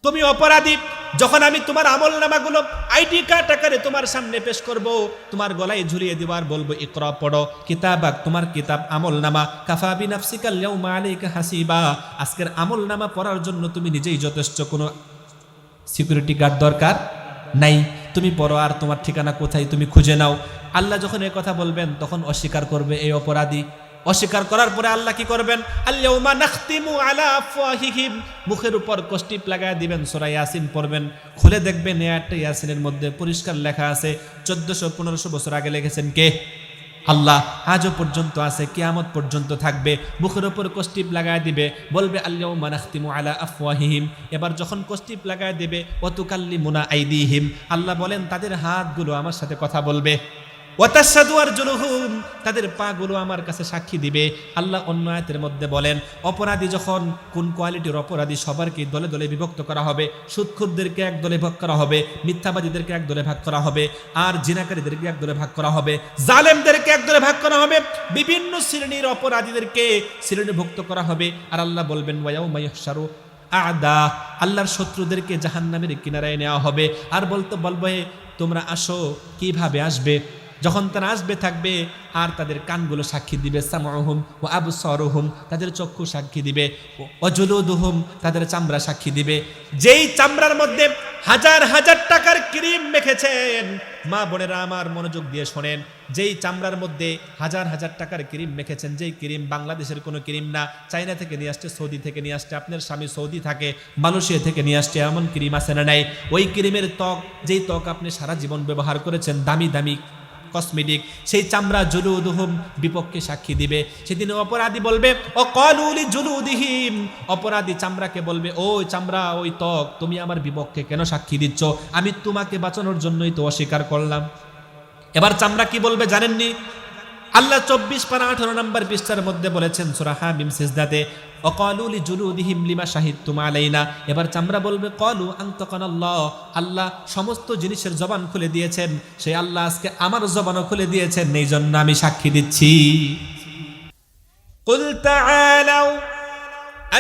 তুমি অপরাধী। যখন আমি তোমার আমলনামাগুলো আইডি কার্ড আকারে তোমার সামনে পেশ করব, তোমার গলায় ঝুলিয়ে দিব আর বলবো ইকরা পড়ো কিতাবাক, তোমার কিতাব আমলনামা, কাফা বিনাফসিকাল ইয়াউমা আলাইকা হাসিবা। আজকের আমলনামা পড়ার জন্য তুমি নিজেই যথেষ্ট, কোনো সিকিউরিটি গার্ড দরকার নাই। তুমি পড়ো আর তোমার ঠিকানা কোথায় তুমি খুঁজে নাও। আল্লাহ যখন এই কথা বলবেন তখন অস্বীকার করবে এই অপরাধী। অস্বীকার করার পরে আল্লাহ কি করবেন? আল-ইয়াউমা নাখতিমু আলা আফওয়াহিহিম, মুখের উপর কষ্টিপ লাগায় দিবেন। সূরা ইয়াসিন পড়বেন, খুলে দেখবেন একটা ইয়াসিনের মধ্যে পরিষ্কার লেখা আছে, 1400-1500 বছর আগে লিখেছেন কে? আল্লাহ। আজও পর্যন্ত আছে, কিয়ামত পর্যন্ত থাকবে। মুখের উপর কষ্টিপ লাগায় দিবে, বলবে আল-ইয়াউমা নাখতিমু আলা আফওয়াহিহিম। এবার যখন কষ্টিপ লাগায় দিবে, ওয়া তুকাল্লিমুনা আইদিহিম, আল্লাহ বলেন তাদের হাতগুলো আমার সাথে কথা বলবে। ওয়াতাশহাদু আরজুলুহুম, তাদের পাগুলো আমার কাছে সাক্ষী দিবে। আল্লাহ অন্য আয়াতের মধ্যে বলেন অপরাধী যখন, কোন কোয়ালিটির অপরাধী, সবারকে দলে দলে বিভক্ত করা হবে। সুদখোরদেরকে এক দলে ভাগ করা হবে, মিথ্যাবাদীদেরকে এক দলে ভাগ করা হবে, আর জিনাকারীদেরকে এক দলে ভাগ করা হবে, জালেমদেরকে এক দলে ভাগ করা হবে, বিভিন্ন শ্রেণীর অপরাধীদেরকে শ্রেণীভুক্ত করা হবে। আর আল্লাহ বলবেন ওয়ায়াউমা ইহশারু আদা, আল্লাহর শত্রুদেরকে জাহান্নামের কিনারায় নেওয়া হবে। আর বলবে তোমরা আসো। কিভাবে আসবে? যখন তারা আসবে থাকবে আর তাদের কানগুলো সাক্ষী দিবে, সামউহুম ওয়া আবসারুহুম, তাদের চক্ষু সাক্ষী দিবে, ওয়া জুলুদুহুম, তাদের চামড়া সাক্ষী দিবে। যেই চামড়ার মধ্যে হাজার হাজার টাকার ক্রিম মেখেছেন, মা বোনেরা আমার মনোযোগ দিয়ে শোনেন, যেই চামড়ার মধ্যে হাজার হাজার টাকার ক্রিম মেখেছেন, যেই ক্রিম বাংলাদেশের কোনো ক্রিম না, চায়না থেকে নিয়ে আসছে, সৌদি থেকে নিয়ে আসছে, আপনার স্বামী সৌদি থাকে, মালয়েশিয়া থেকে নিয়ে আসছে, এমন ক্রিম আছে না নাই? ওই ক্রিমের ত্বক, যেই ত্বক আপনি সারা জীবন ব্যবহার করেছেন, দামি দামি কসমেটিক, সেই চামড়া জুলুদুহুম বিপক্ষে সাক্ষী দিবে। সেদিন অপরাধী বলবে ও ক্বালু লিজুলুদিহিম, অপরাধী চামড়াকে বলবে ও চামড়া, ওই ত্বক, তুমি আমার বিপক্ষে কেন সাক্ষী দিচ্ছ? আমি তোমাকে বাঁচানোর জন্যই তো অস্বীকার করলাম। এবার চামড়া কি বলবে জানেননি? আল্লাহ 24-18 নম্বর পৃষ্ঠার মধ্যে বলেছেন সূরা হামিম সিজদাতে, ওয়াকালু লিজুলুদিহিম লিমা শাহিদতুম আলাইনা। এবার চামড়া বলবে ক্বালু আনতাকানাল্লাহ, আল্লাহ সমস্ত জিনিসের জবান খুলে দিয়েছেন, সেই আল্লাহ আজকে আমার জবানও খুলে দিয়েছেন, এই জন্য আমি সাক্ষী দিচ্ছি। কুল তাআলাউ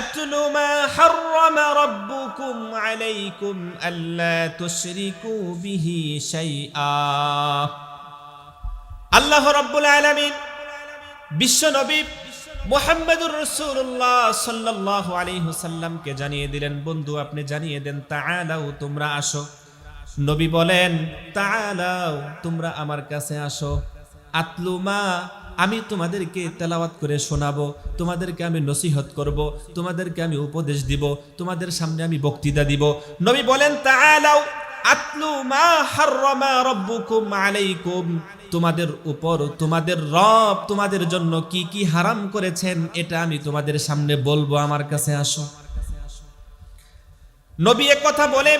আতলু মা হাররামা রাব্বুকুম আলাইকুম আল্লা তুশরিকু বিহি শাইআ। আল্লাহ রাব্বুল আলামিন বিশ্ব নবী মুহাম্মদুর রাসূলুল্লাহ সাল্লাল্লাহু আলাইহি ওয়াসাল্লামকে জানিয়ে দিলেন, বন্ধু আপনি জানিয়ে দেন, তাআলাও, তোমরা আসো। নবী বলেন তাআলাও, তোমরা আমার কাছে আসো। আতলুমা, আমি তোমাদেরকে তেলাওয়াত করে শোনাবো, তোমাদেরকে আমি নসিহত করব, তোমাদেরকে আমি উপদেশ দিব, তোমাদের সামনে আমি বক্তৃতা দিব। নবী বলেন তাআলাও আতলু মা হাররামা রাব্বুকুম আলাইকুম, তোমাদের উপর তোমাদের রব তোমাদের জন্য কি কি হারাম করেছেন এটা আমি তোমাদের সামনে বলবো, আমার কাছে আসো। নবী এক কথা বলে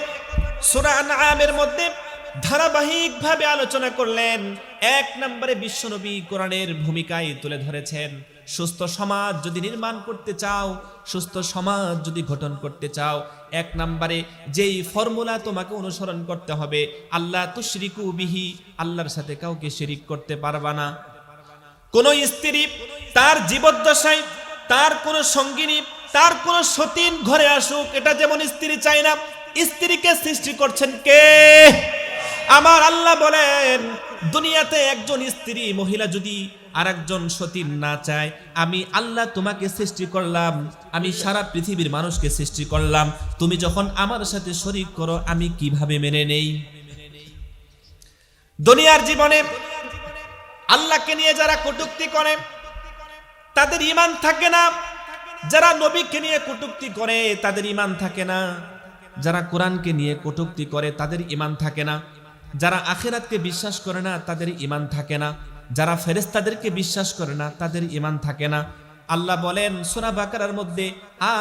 সূরা আনআমের মধ্যে ধারাবাহিকভাবে আলোচনা করলেন। এক নম্বরে বিশ্বনবী কোরআনের ভূমিকায় তুলে ধরেছেন, সুস্থ সমাজ যদি নির্মাণ করতে চাও, সুস্থ সমাজ যদি গঠন করতে চাও, এক নম্বরে যেই ফর্মুলা তোমাকে অনুসরণ করতে হবে, আল্লাহ তুশরিকু বিহি, আল্লাহর সাথে কাউকে শিরিক করতে পারবা না। কোন স্ত্রী তার জীবদ্দশায় তার কোন সঙ্গিনী, তার কোন সতীন ঘরে আসুক, এটা যেমন স্ত্রী চায় না। স্ত্রীকে সৃষ্টি করছেন কে? আমার আল্লাহ বলেন দুনিয়াতে একজন স্ত্রী মহিলা যদি আর একজন সতীন না চায়, আমি আল্লাহ তোমাকে সৃষ্টি করলাম, আমি সারা পৃথিবীর মানুষকে সৃষ্টি করলাম, তুমি যখন আমার সাথে শরীক করো আমি কিভাবে মেনে নেই? দুনিয়ার জীবনে আল্লাহকে নিয়ে যারা কটূক্তি করে তাদের ঈমান থাকে না, যারা নবীকে নিয়ে কটূক্তি করে তাদের ঈমান থাকে না, যারা কোরআনকে নিয়ে কটূক্তি করে তাদের ঈমান থাকে না, যারা আখিরাতকে বিশ্বাস করে না তাদের ঈমান থাকে না, যারা ফেরেশতাদেরকে বিশ্বাস করে না তাদের ঈমান থাকে না। আল্লাহ বলেন সূরা বাকারার মধ্যে,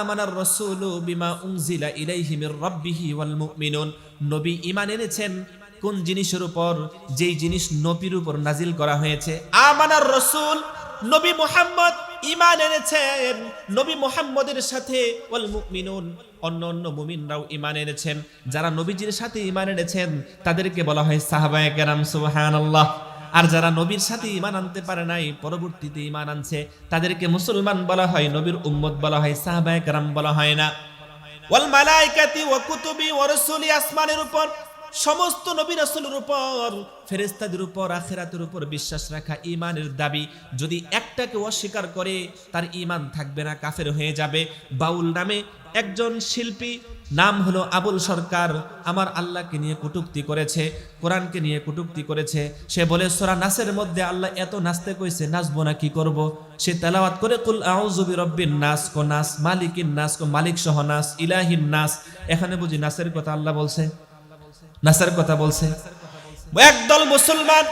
আমানার রাসূলু বিমা উনজিলা ইলাইহি মির রাব্বিহি ওয়াল মুমিনুন, নবী ঈমান এনেছেন কোন জিনিসের উপর? যেই জিনিস নবীর উপর নাজিল করা হয়েছে। আমানার রাসূল, নবী মুহাম্মদ ঈমান এনেছেন, নবী মুহাম্মদের সাথে ওয়াল মুমিনুন, অন্য মুমিনরাও ঈমান এনেছেন। যারা নবীজির সাথে ঈমান এনেছেন তাদেরকে বলা হয় সাহাবায়ে কেরাম, সুবহানাল্লাহ। আর যারা নবীর সাথে ঈমান আনতে পারে নাই, পরবর্তীতে ঈমান আনছে, তাদেরকে মুসলমান বলা হয়, নবীর উম্মত বলা হয়, সাহাবায়ে কেরাম বলা হয় না। ওয়াল মালাইকাতি ওয়া কুতুবি ওয়া রাসূলি, আসমানের উপর, সমস্ত নবী রাসূলের উপর, ফেরেশতাদের উপর, আখিরাতের উপর বিশ্বাস রাখা ঈমানের দাবি। যদি একটাকে অস্বীকার করে তার ঈমান থাকবে না, কাফের হয়ে যাবে। বাউল নামে একজন শিল্পী, নাম হলো আবুল সরকার, আমার আল্লাহকে নিয়ে কটূক্তি করেছে, কোরআনকে নিয়ে কটূক্তি করেছে। সে বলে সূরা নাসের মধ্যে আল্লাহ এত নাচতে কইছে, নাচবো না কি করব? সে তেলাওয়াত করে কুল আউযু বিরাব্বিন নাস, কো নাস, মালিকিন নাস, কো মালিক সহ নাস, ইলাহিন নাস। এখানে বুঝি নাসের কথা আল্লাহ বলছে, নাসের কথা বলছে। একদল মুসলমান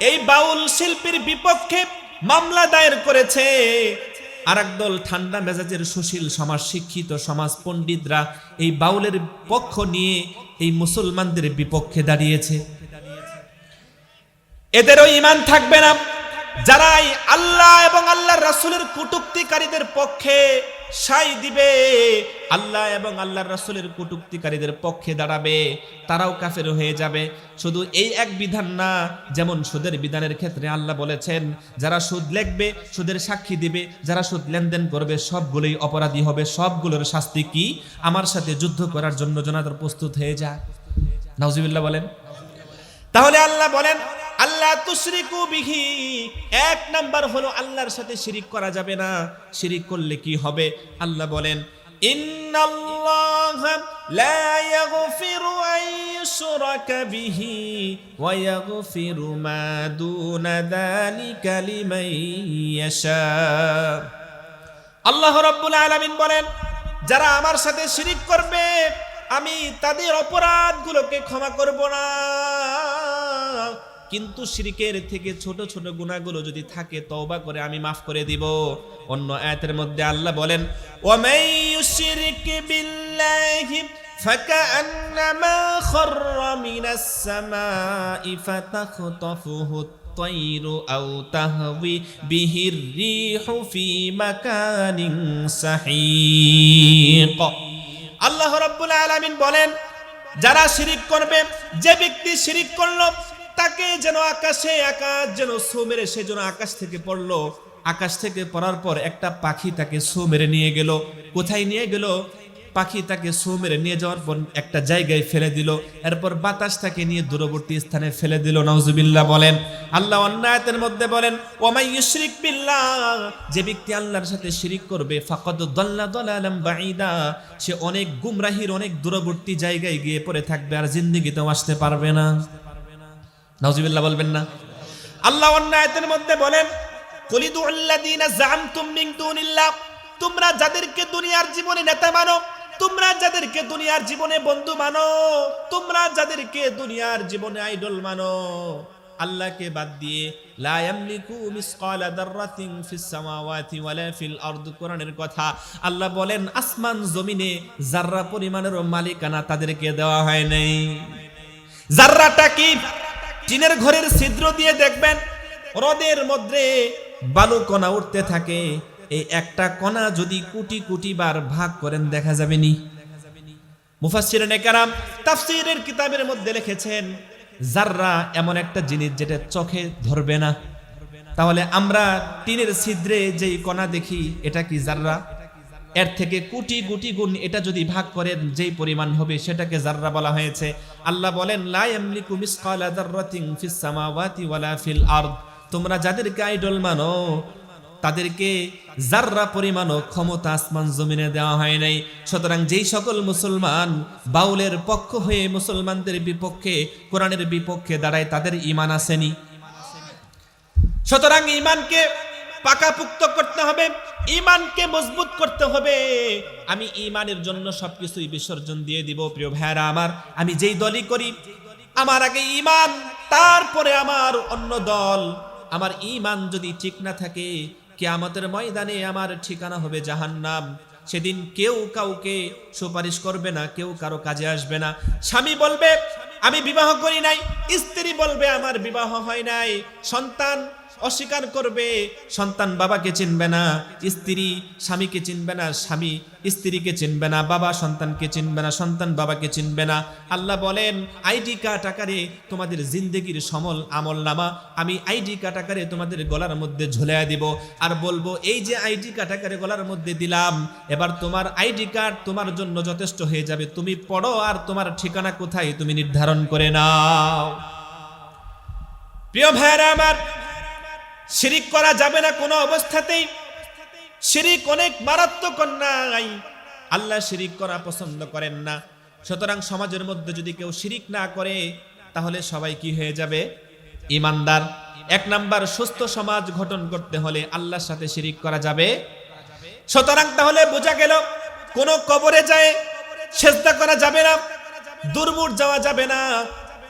এই বাউল শিল্পীর বিপক্ষে মামলা দায়ের করেছে, আর একদল ঠান্ডা মেজাজের সুশীল সমাজ, শিক্ষিত সমাজ, পণ্ডিতরা এই বাউলের পক্ষ নিয়ে এই মুসলমানদের বিপক্ষে দাঁড়িয়েছে। এদেরও ঈমান থাকবে না। যারা আল্লাহ এবং আল্লাহর রাসূলের কটূক্তিকারীদের পক্ষে সাই দিবে, আল্লাহ এবং আল্লাহর রাসূলের কটূক্তিকারীদের পক্ষে দাঁড়াবে, তারাও কাফের হয়ে যাবে। শুধু এই এক বিধান না, যেমন সুদের বিধানের ক্ষেত্রে আল্লাহ বলেছেন যারা সুদ লেখবে, সুদের সাক্ষী দিবে, যারা সুদ লেনদেন করবে সবগুলোই অপরাধী হবে, সবগুলোর শাস্তি কি? আমার সাথে যুদ্ধ করার জন্য জনাদার প্রস্তুত হয়ে যা। নাউজুবিল্লাহ বলেন। তাহলে আল্লাহ বলেন আল্লাহ তুশরিকু বিহি, এক নাম্বার হলো আল্লাহর সাথে শিরিক করা যাবে না। শিরিক করলে কি হবে? আল্লাহ বলেন ইন্নাল্লাহা লা ইয়াগফিরু আন ইউশরাকা বিহি ওয়া ইয়াগফিরু মা দুনা যালিকা লিমান ইয়াশা। আল্লাহ রাব্বুল আলামিন বলেন যারা আমার সাথে শিরিক করবে আমি তাদের অপরাধগুলোকে ক্ষমা করব না, কিন্তু শিরকের থেকে ছোট ছোট গুনাহগুলো যদি থাকে তওবা করে আমি মাফ করে দিব। অন্য আয়াতের মধ্যে আল্লাহ বলেন ওয়ামাই ইউশরিক বিল্লাহি ফাকান্নামা খাররা মিনাস সামাই ফাতাখতাফুহু الطير أو تهوي به الريح في مكان سحيق। আল্লাহ রাব্বুল আলামিন বলেন যারা শিরিক করবে, যে ব্যক্তি শিরিক করলো তাকে যেন আকাশ যেন ছো মেরে সে যেন আকাশ থেকে পড়লো, আকাশ থেকে পড়ার পর একটা পাখি তাকে ছো মেরে নিয়ে গেল। কোথায় নিয়ে গেল? পাখি তাকে ছো মেরে নিয়ে যাওয়ার পর একটা জায়গায় ফেলে দিল, এরপর বাতাস তাকে নিয়ে দূরবর্তী স্থানে ফেলে দিল। নাউজুবিল্লাহ বলেন। আল্লাহ অন্য আয়াতের মধ্যে বলেন ওয়ামাই ইউশরিক বিল্লাহ, যে ব্যক্তি আল্লাহর সাথে শিরিক করবে ফাকাদ দাল্লা দালালাম বাঈদা, সে অনেক গুমরাহির অনেক দূরবর্তী জায়গায় গিয়ে পড়ে থাকবে, আর জিন্দেগিতেও আসতে পারবে না। নাউজুবিল্লাহ বলবেন না। আল্লাহ অন্য আয়াতের মধ্যে বলেন কুলিদু আল্লাযীনা যাআমতুম মিন দুনিল্লাহ, তোমরা যাদেরকে দুনিয়ার জীবনে নেতা মানো, তোমরা যাদেরকে দুনিয়ার জীবনে বন্ধু মানো, তোমরা যাদেরকে দুনিয়ার জীবনে আইডল মানো, আল্লাহকে বাদ দিয়ে, লা ইয়ামলিকু মিসকালা দাররাতিন ফিস সামাওয়াতি ওয়ালা ফিল আরদ। কোরআনের কথা আল্লাহ বলেন আসমান জমিনে যাররা পরিমাণের মালিকানা তাদেরকে দেওয়া হয় নাই। যাররাটা কি? টিনের ঘরের ছিদ্র দিয়ে দেখবেন রোদের মধ্যে বালু কণা উঠতে থাকে, এই একটা কণা যদি কোটি কোটি বার ভাগ করেন দেখা যাবে নি? মুফাসসিরিনে কেরাম তাফসীরের কিতাবের মধ্যে লিখেছেন যাররা এমন একটা জিনিস যেটা চোখে ধরবে না। তাহলে আমরা টিনের ছিদ্রে যেই কণা দেখি এটা কি যাররা? এর থেকে কোটি কোটি গুণ এটা যদি ভাগ করেন যেই পরিমাণ হবে সেটাকে যাররা বলা হয়েছে। আল্লাহ বলেন লা ইয়ামলিকু মিসকালা দাররাতিন ফিস সামাওয়াতি ওয়ালা ফিল আরদ, তোমরা যাদেরকে আইডল মানো তাদেরকে যাররা পরিমাণও ক্ষমতা আসমান জমিনে দেওয়া হয় নাই। সুতরাং যেই সকল মুসলমান বাউলের পক্ষ হয়ে মুসলমানদের বিপক্ষে, কোরআনের বিপক্ষে দাঁড়ায় তাদের ঈমান আসেনি। সুতরাং ঈমানকে পাকাপুক্ত করতে হবে, ঈমানকে মজবুত করতে হবে। আমি ঈমানের জন্য সবকিছুই বিসর্জন দিয়ে দিব। প্রিয় ভাইরা আমার, আমি যেই দলই করি আমার আগে ঈমান, তারপরে আমার অন্য দল। আমার ঈমান যদি ঠিক না থাকে কিয়ামতের ময়দানে আমার ঠিকানা হবে জাহান্নাম। সেদিন কেউ কাউকে সুপারিশ করবে না, কেউ কারো কাজে আসবে না। স্বামী বলবে আমি বিবাহ করি নাই, স্ত্রী বলবে আমার বিবাহ হয় নাই, সন্তান অস্বীকার করবে। সন্তান বাবাকে চিনবে না, স্ত্রী স্বামীকে চিনবে না, স্বামী স্ত্রীকে চিনবে না, বাবা সন্তানকে চিনবে না, সন্তান বাবাকে চিনবে না। আল্লাহ বলেন আইডি কার্ড আকারে তোমাদের জিন্দেগির সমল আমল নামা আমি আইডি কার্ড আকারে তোমাদের গলার মধ্যে ঝুলিয়ে দিব, আর বলবো এই যে আইডি কার্ড আকারে গলার মধ্যে দিলাম, এবার তোমার আইডি কার্ড তোমার জন্য যথেষ্ট হয়ে যাবে। তুমি পড়ো আর তোমার ঠিকানা কোথায় তুমি নির্ধারণ করে নাও। প্রিয় ভাইরা আমার, শিরিক করা যাবে না কোনো অবস্থাতেই। শিরিক অনেক মারাত্মক অন্যায়, আল্লাহ শিরিক করা পছন্দ করেন না। সুতরাং সমাজের মধ্যে যদি কেউ শিরিক না করে তাহলে সবাই কি হয়ে যাবে? ঈমানদার। এক নাম্বার, সুস্থ সমাজ গঠন করতে হলে আল্লাহর সাথে শিরিক করা যাবে। সুতরাং তাহলে বোঝা গেল কোন কবরে যায় সেজদা করা যাবে না, দুর্মুট যাওয়া যাবে না,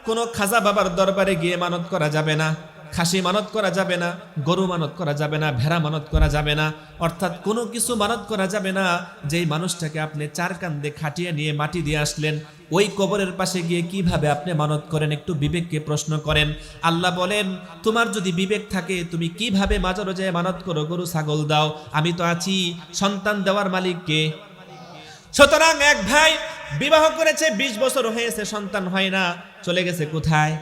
কোন খাজা বাবার দরবারে গিয়ে মানত করা যাবে না, খাসি মানত করা যাবে না, গরু মানত করা যাবে না, ভেড়া মানত করা যাবে না, অর্থাৎ কোনো কিছু মানত করা যাবে না। যেই মানুষটাকে আপনি চার কান্দে খাটিয়ে নিয়ে মাটি দিয়ে আসলেন, ওই কবরের পাশে গিয়ে কিভাবে আপনি মানত করেন? একটু বিবেককে প্রশ্ন করেন। আল্লাহ বলেন তোমার যদি বিবেক থাকে তুমি কিভাবে মাজারে যেয়ে মানত করো, গরু ছাগল দাও, আমি তো আছি। সন্তান দেওয়ার মালিক কে? সুতরাং এক ভাই বিবাহ করেছে, 20 বছর হয়েছে, সন্তান হয় না, চলে গেছে কোথায়?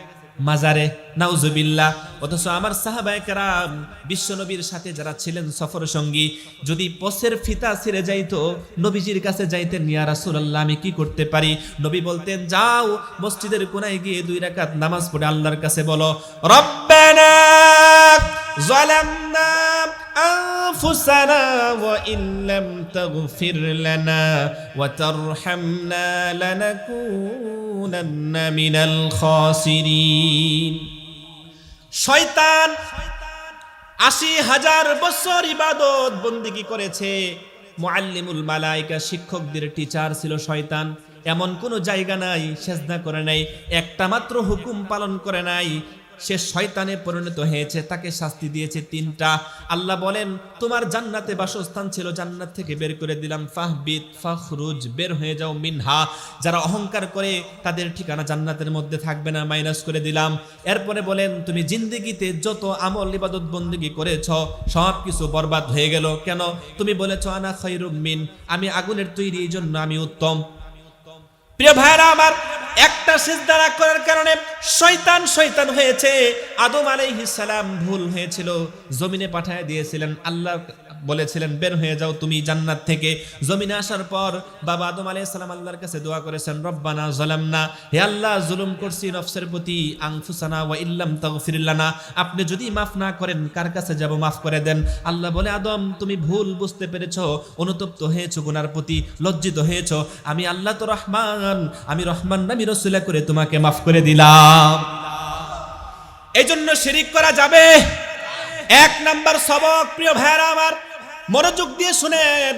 মাজারে। নাউজুবিল্লাহ। অথচ আমার সাহাবায়ে কেরাম বিশ্ব নবীর সাথে যারা ছিলেন সফর সঙ্গী, যদি পথের ফিতা ছিঁড়ে যাইতো নবীজির কাছে যাইতেন, ইয়া রাসূলুল্লাহ আমি কি করতে পারি? নবী বলতেন যাও মসজিদের কোনায় গিয়ে 2 রাকাত নামাজ পড়ে আল্লাহর কাছে বলো রব্বানা যালামনা আনফুসানা ওয়া ইল্লাম তাগফির লানা ওয়া তারহামনা লানাকুনান্না মিনাল খাসিরিন। শয়তান 80,000 বছর ইবাদত বন্দেগী করেছে। মুআল্লিমুল মালায়েকা, শিক্ষকদের টিচার ছিল শয়তান। এমন কোনো জায়গা নাই সেজদা করে নাই, একটা মাত্র হুকুম পালন করে নাই, সে শয়তানে পরিণত হয়েছে। তাকে শাস্তি দিয়েছে 3টা। আল্লাহ বলেন তোমার জান্নাতে বাসস্থান ছিল, জান্নাত থেকে বের করে দিলাম, ফাহবিত ফাখরুজ, বের হয়ে যাও মিনহা। যারা অহংকার করে তাদের ঠিকানা জান্নাতের মধ্যে থাকবে না, মাইনাস করে দিলাম। এরপরে বলেন তুমি জিন্দেগিতে যত আমল ইবাদত বন্দেগী করেছ সব কিছু বরবাদ হয়ে গেল। কেন? তুমি বলেছ আনা খায়রুম মিন, আমি আগুনের তৈরি, এই জন্য আমি উত্তম। প্রিয় ভাইরা আমার, একটা সিজদা না করার কারণে শয়তান হয়েছে। আদম আলাইহিস সালাম ভুল হয়েছিল, জমিনে পাঠিয়ে দিয়েছিলেন। আল্লাহ বলেছিলেন বের হয়ে যাও তুমি জান্নাত থেকে। জমিনে আসার পর বাবা আদম আলাইহিস সালাম আল্লাহর কাছে দোয়া করেছেন রব্বানা যালামনা, হে আল্লাহ জুলুম করছি নফসের প্রতি, আনফুসানা ওয়া ইল্লাম তাগফির লানা, আপনি যদি মাফ না করেন কার কাছে যাব? মাফ করে দেন। আল্লাহ বলে আদম তুমি ভুল বুঝতে পেরেছো, অনুতপ্ত হয়েছো, গুনার প্রতি লজ্জিত হয়েছো, আমি আল্লাহ তো রহমান, আমি রহমান নামী রসুলা করে তোমাকে মাফ করে দিলাম। এই জন্য শিরিক করা যাবে। 1 নাম্বার সবক, প্রিয় ভাইরা আমার মনোযোগ দিয়ে শুনেন।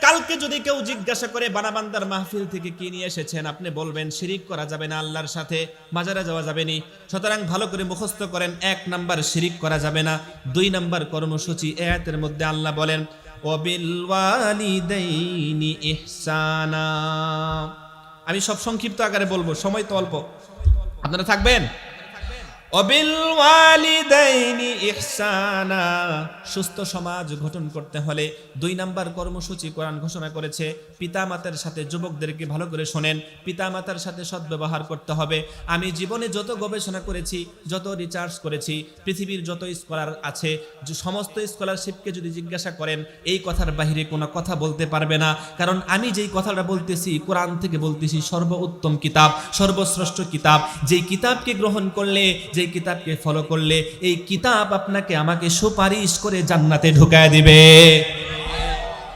কালকে যদি কেউ জিজ্ঞাসা করে বানাবান্দার মাহফিল থেকে কি নিয়ে এসেছেন, আপনি বলবেন শিরিক করা যাবে না, আল্লাহর সাথে মাজারে যাওয়া যাবে না। সুতরাং ভালো করে মুখস্থ করেন। 1 নাম্বার শিরিক করা যাবে না। 2 নাম্বার কর্মসূচি, আয়াতের মধ্যে আল্লাহ বলেন ওয়াবিল ওয়ালিদাইনি ইহসানা। আমি সব সংক্ষিপ্ত আকারে বলবো, সময় তো অল্প, আপনারা থাকবেন। ওয়াবিল ওয়ালিদাইনি ইহসানা, সুস্থ সমাজ গঠন করতে হলে 2 নাম্বার কর্মসূচি কোরআন ঘোষণা করেছে। পিতামাতার সাথে, যুবকদেরকে ভালো করে শোনেন, পিতামাতার সাথে সদ্ব্যবহার করতে হবে। আমি জীবনে যত গবেষণা করেছি, যত রিসার্চ করেছি, পৃথিবীর যত স্কলার আছে, সমস্ত স্কলারশিপকে যদি জিজ্ঞাসা করেন এই কথার বাহিরে কোনো কথা বলতে পারবে না। কারণ আমি যেই কথাটা বলতেছি কোরআন থেকে বলতেছি, সর্বোত্তম কিতাব, সর্বশ্রেষ্ঠ কিতাব। যেই কিতাবকে গ্রহণ করলে, যেই কিতাবকে ফলো করলে, এই কিতাব আপনাকে আমাকে সুপারিশ করে জান্নাতে ঢুকায় দিবে।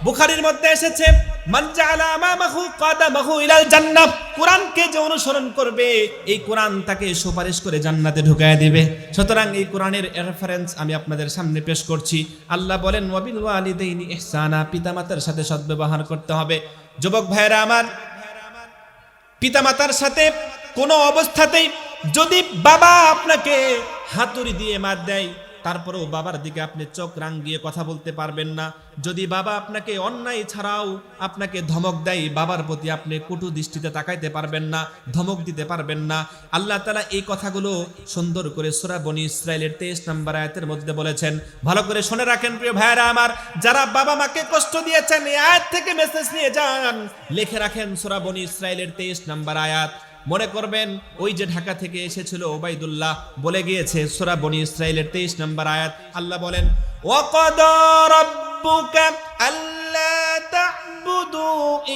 বুখারীর মধ্যে এসেছে মান জাআলা আমামাহু কাদামাহু ইলাল জান্নাহ, কোরআনকে যে অনুসরণ করবে এই কোরআন তাকে সুপারিশ করে জান্নাতে ঢুকায় দিবে। সুতরাং এই কোরআনের রেফারেন্স আমি আপনাদের সামনে পেশ করছি। আল্লাহ বলেন ওয়াবিল ওয়ালিদাইনি ইহসানা, পিতামাতার সাথে সদ্ব্যবহার করতে হবে। যুবক ভাইরা আমার, পিতামাতার সাথে কোনো অবস্থাতেই যদি বাবা আপনাকে হাতুড়ি দিয়ে মার দেয়, তারপরেও বাবার দিকে আপনি চোখ রাঙিয়ে কথা বলতে পারবেন না। যদি বাবা আপনাকে অন্যায় ছাড়াও আপনাকে ধমক দেয়, বাবার প্রতি আপনি কটু দৃষ্টিতে তাকাইতে পারবেন না, ধমক দিতে পারবেন না। আল্লাহ তাআলা এই কথাগুলো সুন্দর করে সূরা বনী ইসরাইলের 23 নম্বর আয়াতের মধ্যে বলেছেন। ভালো করে শুনে রাখেন প্রিয় ভাইরা আমার, যারা বাবা মাকে কষ্ট দিয়েছেন এই আয়াত থেকে মেসেজ নিয়ে যান, লিখে রাখেন সূরা বনী ইসরাইলের 23 নম্বর আয়াত। মনে করবেন ওই যে ঢাকা থেকে এসেছিল ওবাইদুল্লাহ বলে গিয়েছে সূরা বনী ইসরাইলের 23 নম্বর আয়াত। আল্লাহ বলেন, ওয়াকাদা রাব্বুকা আল্লা তা'বুদু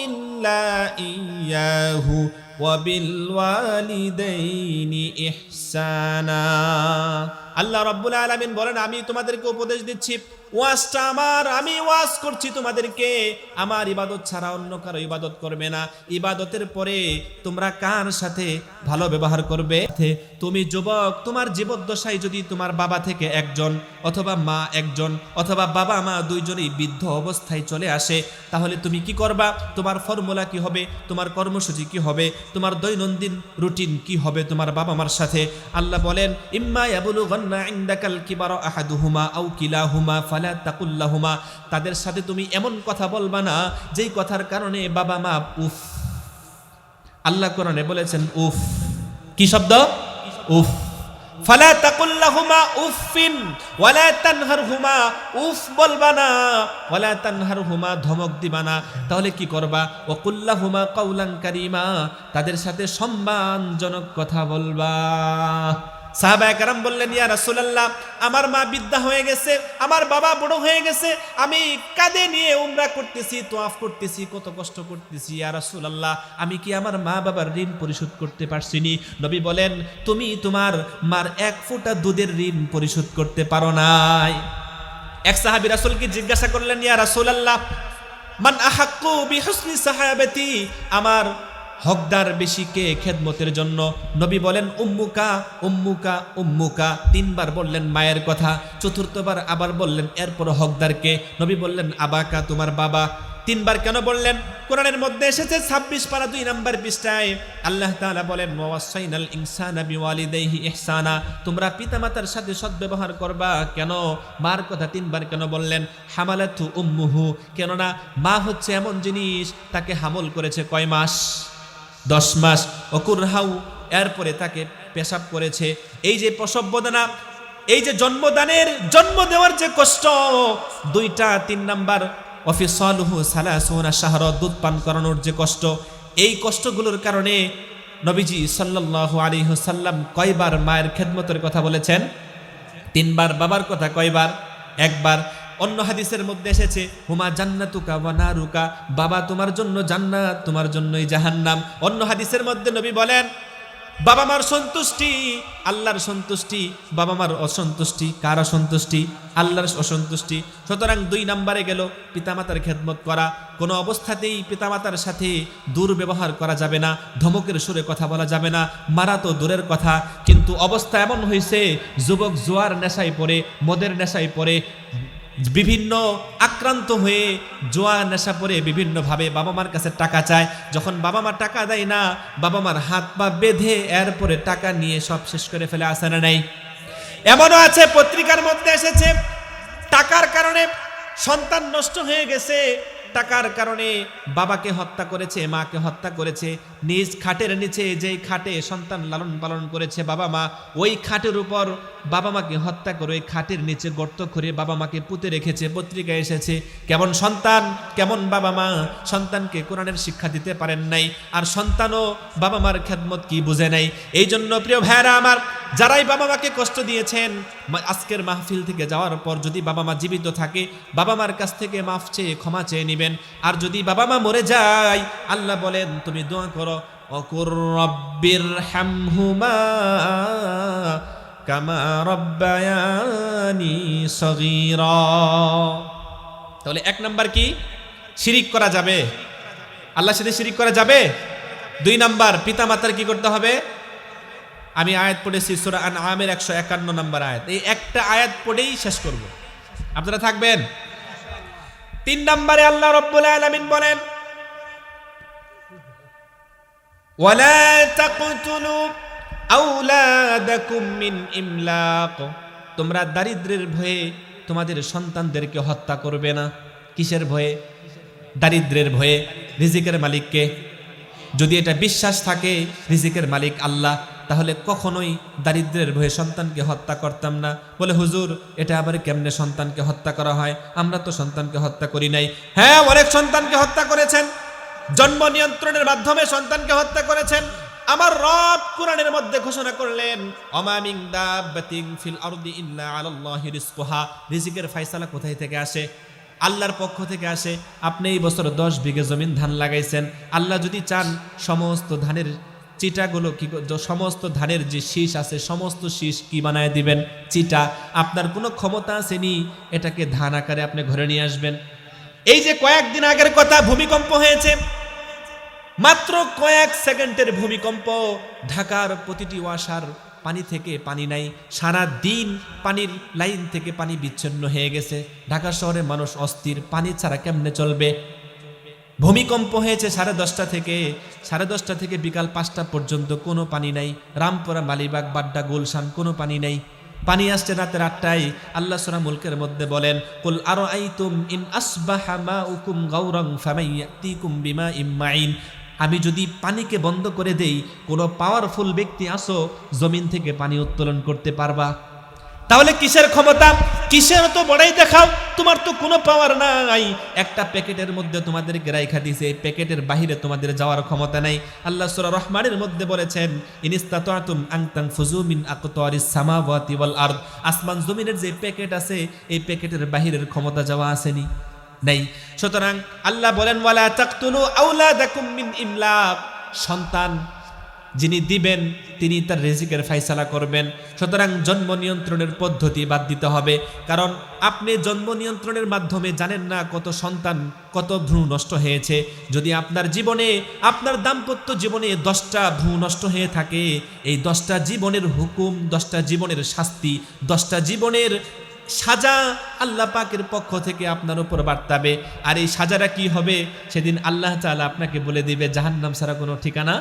ইল্লা ইয়্যাহু ওয়া বিল ওয়ালিদাইনি ইহসানা। আল্লাহ রাব্বুল আলামিন বলেন, আমি তোমাদেরকে উপদেশ দিচ্ছি, ওয়াজটা আমার, আমি ওয়াজ করছি তোমাদেরকে, আমার ইবাদত ছাড়া অন্য কারো ইবাদত করবে না। ইবাদতের পরে তোমরা কার সাথে ভালো ব্যবহার করবে? তুমি যুবক, তোমার জীবদ্দশায় যদি তোমার বাবা থেকে একজন অথবা মা একজন অথবা বাবা মা দুইজনেই বৃদ্ধ অবস্থায় চলে আসে, তাহলে তুমি কি করবা? তোমার ফর্মুলা কি হবে? তোমার কর্মসূচি কি হবে? তোমার দৈনন্দিন রুটিন কি হবে তোমার বাবা মার সাথে? আল্লাহ বলেন, ইম্মা ইয়াবলুগান্না ইনদাকাল কিবারা আহাদুহুমা আও কিলাহুমা ফালা তাকুল্লাহুমা। তাদের সাথে তুমি এমন কথা বলবা না যেই কথার কারণে বাবা মা উফ। আল্লাহ কোরআনে বলেছেন উফ। কি শব্দ? উফ। ফালা তাকুল্লাহুমা উফিন ওয়ালা তানহারহুমা। উফ বলবা না, ওয়ালা তানহারহুমা ধমক দিবা না। তাহলে কি করবা? ওয়াকুল্লাহুমা কাওলান কারীমা। তাদের সাথে সম্মানজনক কথা বলবা। সাহাবায়ে কেরাম বললেন, ইয়া রাসূলুল্লাহ, আমার মা বৃদ্ধা হয়ে গেছে, আমার বাবা বড় হয়ে গেছে, আমি কাঁধে নিয়ে উমরা করতেছি, তোয়াফ করতেছি, কত কষ্ট করতেছি, ইয়া রাসূলুল্লাহ, আমি কি আমার মা বাবার ঋণ পরিশোধ করতে পারছিনি? নবী বলেন, তুমি তোমার মার এক ফোঁটা দুধের ঋণ পরিশোধ করতে পারো নাই। এক সাহাবী রাসূলকে জিজ্ঞাসা করলেন, ইয়া রাসূলুল্লাহ, মান আহাক্কু বিহুসনি সাহাবাতি, আমার হকদার বেশি কে খেদমতের জন্য? নবী বলেন, উম্মুকা উম্মুকা উম্মুকা। তিনবার বললেন মায়ের কথা, চতুর্থবার আবার বললেন এরপর হকদারকে। নবী বললেন, আবাকা, তোমার বাবা। তিনবার কেন বললেন? কোরআনের মধ্যে এসেছে 26 পারা 2 নম্বর পৃষ্ঠায় আল্লাহ তাআলা বলেন, ওয়াসাইনাল ইনসানা বিওয়ালিদাইহি ইহসানা। তোমরা পিতামাতার সাথে সদ্ব্যবহার করবা। কেন মার কথা তিনবার কেন বললেন? হামালাতু উম্মুহু, কেননা মা হচ্ছে এমন জিনিস, তাকে হামল করেছে কয় মাস? 10 মাস। অকুরহাউ, এরপরে তাকে পেশাব করেছে। এই যে প্রসব বেদনা, এই যে জন্ম দেওয়ার যে কষ্ট, 2টা 3 নাম্বার অফিসালুহু সালাসুনা শাহরা, দুধ পান করানোর যে কষ্ট, এই কষ্টগুলোর কারণে নবীজি সাল্লাল্লাহু আলাইহি ওয়াসাল্লাম কয়বার মায়ের খেদমতের কথা বলেছেন? 3 বার। বাবার কথা কয়বার? 1 বার। অন্য হাদিসের মধ্যে এসেছে, হুমা জান্নাতুকা ওয়া নারুকা, বাবা তোমার জন্য জান্নাত, তোমার জন্যই জাহান্নাম। অন্য হাদিসের মধ্যে নবী বলেন, বাবা মার সন্তুষ্টি আল্লাহর সন্তুষ্টি, বাবা মার অসন্তুষ্টি কার অসন্তুষ্টি? আল্লাহর অসন্তুষ্টি। সুতরাং 2 নম্বরে গেল পিতামাতার খেদমত করা। কোনো অবস্থাতেই পিতামাতার সাথে দুর্ব্যবহার করা যাবে না, ধমকের সুরে কথা বলা যাবে না, মারা তো দূরের কথা। কিন্তু অবস্থা এমন হয়েছে, যুবক জুয়ার নেশায় পড়ে, মদের নেশায় পড়ে, বিভিন্ন আক্রান্ত হয়ে জুয়া নেশা পড়ে বিভিন্নভাবে বাবা মার কাছে টাকা চায়। যখন বাবা মা টাকা দেয় না, বাবা মার হাত পা বেঁধে এরপরে টাকা নিয়ে সব শেষ করে ফেলে। আসে না নাই? এমনও আছে, পত্রিকার মধ্যে এসেছে, টাকার কারণে সন্তান নষ্ট হয়ে গেছে, টাকার কারণে বাবাকে হত্যা করেছে, মাকে হত্যা করেছে। নিজ খাটের নিচে যেই খাটে সন্তান লালন পালন করেছে বাবা মা, ওই খাটের উপর বাবা মাকে হত্যা করে ওই খাটের নিচে গর্ত করে বাবা মাকে পুঁতে রেখেছে। পত্রিকায় এসেছে। কেমন সন্তান, কেমন বাবা মা! সন্তানকে কোরআনের শিক্ষা দিতে পারেন নাই, আর সন্তানও বাবা মার খেদমত কি বুঝে নাই। এই জন্য প্রিয় ভাইরা আমার, যারাই বাবা মাকে কষ্ট দিয়েছেন, আজকের মাহফিল থেকে যাওয়ার পর যদি বাবা মা জীবিত থাকে, বাবা মার কাছ থেকে মাফ চেয়ে ক্ষমা চেয়ে নেবেন। আর যদি বাবা মা মরে যায়, আল্লাহ বলেন তুমি দোয়া করো, অকুর রব্বির হামহুমা কামা রব্বায়ানি সগীরা। তাহলে 1 নাম্বার কি? শিরিক করা যাবে, আল্লাহর সাথে শিরিক করা যাবে। 2 নাম্বার, পিতামাতার কি করতে হবে? আমি আয়াত পড়েছি সূরা আনআমের 151 নম্বর আয়াত, এই একটা আয়াত পড়েই শেষ করব, আপনারা থাকবেন। 3 নম্বরে আল্লাহ রাব্বুল আলামিন বলেন, ওয়ালা তাকতুলু আওলাদাকুম মিন ইমলাক, তোমরা দারিদ্র্যের ভয়ে তোমাদের সন্তানদেরকে হত্যা করবে না। কিসের ভয়ে? দারিদ্র্যের ভয়ে। রিজিকের মালিককে যদি এটা বিশ্বাস থাকে রিজিকের মালিক আল্লাহ, তাহলে কখনোই দারিদ্র্যের ভয়ে সন্তানকে হত্যা করতাম না। বলে হুজুর এটা আবার কেমনে সন্তানকে হত্যা করা হয়? আমরা তো সন্তানকে হত্যা করি নাই। হ্যাঁ, অনেক সন্তানকে হত্যা করেছেন, জন্ম নিয়ন্ত্রণের মাধ্যমে সন্তানকে হত্যা করেছেন। আমার রব কোরআনের মধ্যে ঘোষণা করলেন, ওমা মিন দাব্বাতিন ফিল আরদি ইল্লা আলাল্লাহি রিজকুহা। রিজিকের ফয়সালা কোথায় থেকে আসে? আল্লাহর পক্ষ থেকে আসে। আপনি এই বছর 10 বিঘে জমিন ধান লাগাইছেন, আল্লাহ যদি চান সমস্ত ধানের চিটাগুলো কি, সমস্ত ধানের যে শীষ আছে সমস্ত শীষ কি বানায় দিবেন? চিটা। আপনার কোনো ক্ষমতা আসেনি এটাকে ধান আকারে আপনি ঘরে নিয়ে আসবেন। এই যে কয়েকদিন আগের কথা, ভূমিকম্প হয়েছে, মাত্র কয়েক সেকেন্ডের ভূমিকম্প, ঢাকার প্রতিটি ওয়াসার পানি থেকে পানি নাই, সারা দিন পানির লাইন থেকে পানি বিচ্ছিন্ন হয়ে গেছে। ঢাকা শহরে মানুষ অস্থির, পানি ছাড়া কেমনে চলবে? ভূমিকম্প হয়েছে 10:30 থেকে বিকাল 5টা পর্যন্ত কোনো পানি নাই। রামপুরা, মালিবাগ, বাড্ডা, গুলশান কোনো পানি নাই। পানি আসছে রাতের 8টায়। আল্লাহ সূরা মুলকের মধ্যে বলেন, কুল আরাআইতুম ইন আসবাহা মাউকুম গাওরান ফামাইয়াতিকুম বিমাইম মাইন। আমি যদি পানিকে বন্ধ করে দেই, কোনো পাওয়ারফুল ব্যক্তি আসো, জমিন থেকে পানি উত্তোলন করতে পারবা? তাহলে কিসের ক্ষমতা? কিসের তো বড়াই দেখাও? তোমার তো কোনো পাওয়ার নাই। একটা প্যাকেটের মধ্যে তোমাদেরকে রাইখা দিয়েছে, এই প্যাকেটের বাহিরে তোমাদের যাওয়ার ক্ষমতা নাই। আল্লাহ সূরা রহমানের মধ্যে বলেছেন, ইনিস্তাতাতুম আন তানফুযু মিন আকতারিস সামাওয়াতি ওয়াল আরদ। আসমান জমিনের যে প্যাকেট আছে, এই প্যাকেটের বাহিরের ক্ষমতা যাওয়া আসেনি, নাই। সুতরাং আল্লাহ বলেন, ওয়ালা তাকতুলু আওলাদাকুম মিন ইমলাক। সন্তান যিনি দিবেন তিনি তার রিজিকের ফয়সালা করবেন। সুতরাং জন্ম নিয়ন্ত্রণের পদ্ধতি বাদ দিতে হবে, কারণ আপনি জন্ম নিয়ন্ত্রণের মাধ্যমে জানেন না কত সন্তান, কত ভ্রূণ নষ্ট হয়েছে। যদি আপনার জীবনে, আপনার দাম্পত্য জীবনে 10টা ভ্রূণ নষ্ট হয়ে থাকে, এই 10টা জীবনের হুকুম, 10টা জীবনের শাস্তি, 10টা জীবনের সাজা আল্লাহ পাকের পক্ষ থেকে আপনার উপর বার্তাবে। আর এই সাজাটা কি হবে? সেদিন আল্লাহ তাআলা আপনাকে বলে দিবে, জাহান্নাম ছাড়া কোনো ঠিকানা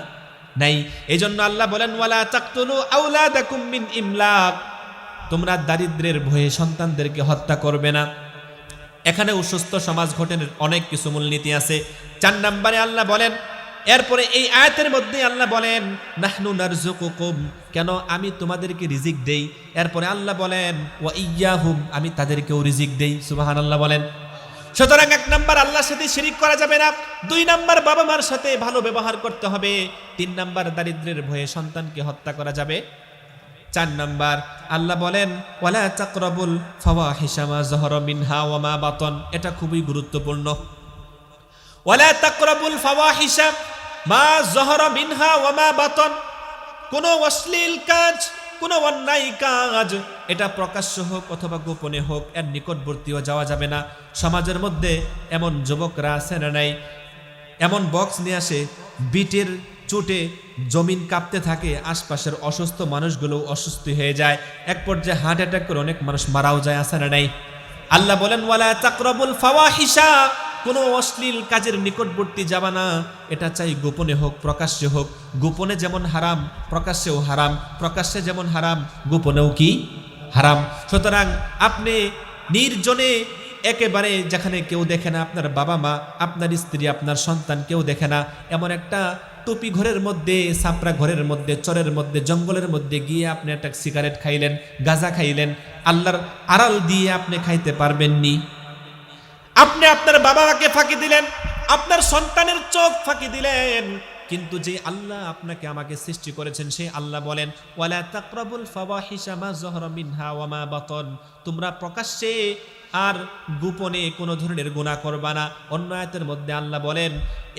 নাই। এই জন্য আল্লাহ বলেন, ওয়ালা তাকতুলু আওলাদাকুম মিন ইমলাক। তোমরা দারিদ্র্যের ভয়ে সন্তানদেরকে হত্যা করবে না। এখানে সুস্থ সমাজ গঠনের অনেক কিছু মূলনীতি আছে। 4 নম্বরে আল্লাহ বলেন, এরপরে এই আয়াতের মধ্যে আল্লাহ বলেন, নাহনু নারযুকুকুম, কেন আমি তোমাদেরকে রিজিক দেই। এরপরে আল্লাহ বলেন, ওয়া ইয়াহুম, আমি তাদেরকেও রিজিক দেই। সুবহানাল্লাহ বলেন। সুতরাং 1 নাম্বার আল্লাহর সাথে শিরিক করা যাবে না। 2 নাম্বার বাবা মার সাথে ভালো ব্যবহার করতে হবে। 3 নাম্বার দারিদ্র্যের ভয়ে সন্তানকে হত্যা করা যাবে। 4 নাম্বার আল্লাহ বলেন, ওয়ালা তাকরাবুল ফাওয়াহিশা মা যাহারা মিনহা ওয়া মা বাতন। এটা খুবই গুরুত্বপূর্ণ। ওয়ালা তাকরাবুল ফাওয়াহিশা মা যাহারা মিনহা ওয়া মা বাতন। কোনো অশ্লীল কাজ, কোনো অন্যায় কাজ, এটা প্রকাশ্য হোক অথবা গোপনে হোক, এর নিকটবর্তীও যাওয়া যাবে না। সমাজের মধ্যে এমন যুবকরা আছে না নাই, এমন বক্স নিয়ে আসে, বিটের চোটে জমিন কাঁপতে থাকে, আশপাশের অসুস্থ মানুষগুলো অসুস্থ হয়ে যায়, এক পর্যায়ে হার্ট অ্যাটাক করে অনেক মানুষ মারাও যায়, আছে না নাই? আল্লাহ বলেন, ওয়ালা তাকরাবুল ফাওয়াহিশা, কোনো অশ্লীল কাজের নিকটবর্তী যাবা না। এটা চাই গোপনে হোক প্রকাশ্যে হোক। গোপনে যেমন হারাম, প্রকাশ্যেও হারাম। প্রকাশ্যে যেমন হারাম, গোপনেও কি হারাম। সুতরাং আপনি নির্জনে, একেবারে যেখানে কেউ দেখে না, আপনার বাবা মা, আপনার স্ত্রী, আপনার সন্তান কেউ দেখে না, এমন একটা টুপি ঘরের মধ্যে, সাপড়া ঘরের মধ্যে, চরের মধ্যে, জঙ্গলের মধ্যে গিয়ে আপনি একটা সিগারেট খাইলেন, গাঁজা খাইলেন, আল্লাহর আড়াল দিয়ে আপনি খাইতে পারবেননি। আপনি আপনার বাবা মাকে ফাঁকি দিলেন, আপনার সন্তানের চোখ ফাঁকি দিলেন, কিন্তু যে আল্লাহ আপনাকে আমাকে সৃষ্টি করেছেন সেই আল্লাহ বলেন, ওয়ালা তাকরাবুল ফাওয়াহিশা মা যাহারা মিনহা ওয়া মা বাতন। তোমরা প্রকাশ্যে আর গোপনে কোনো ধরনের গুনাহ করবা না। অন্য আয়াতের মধ্যে আল্লাহ বলেন,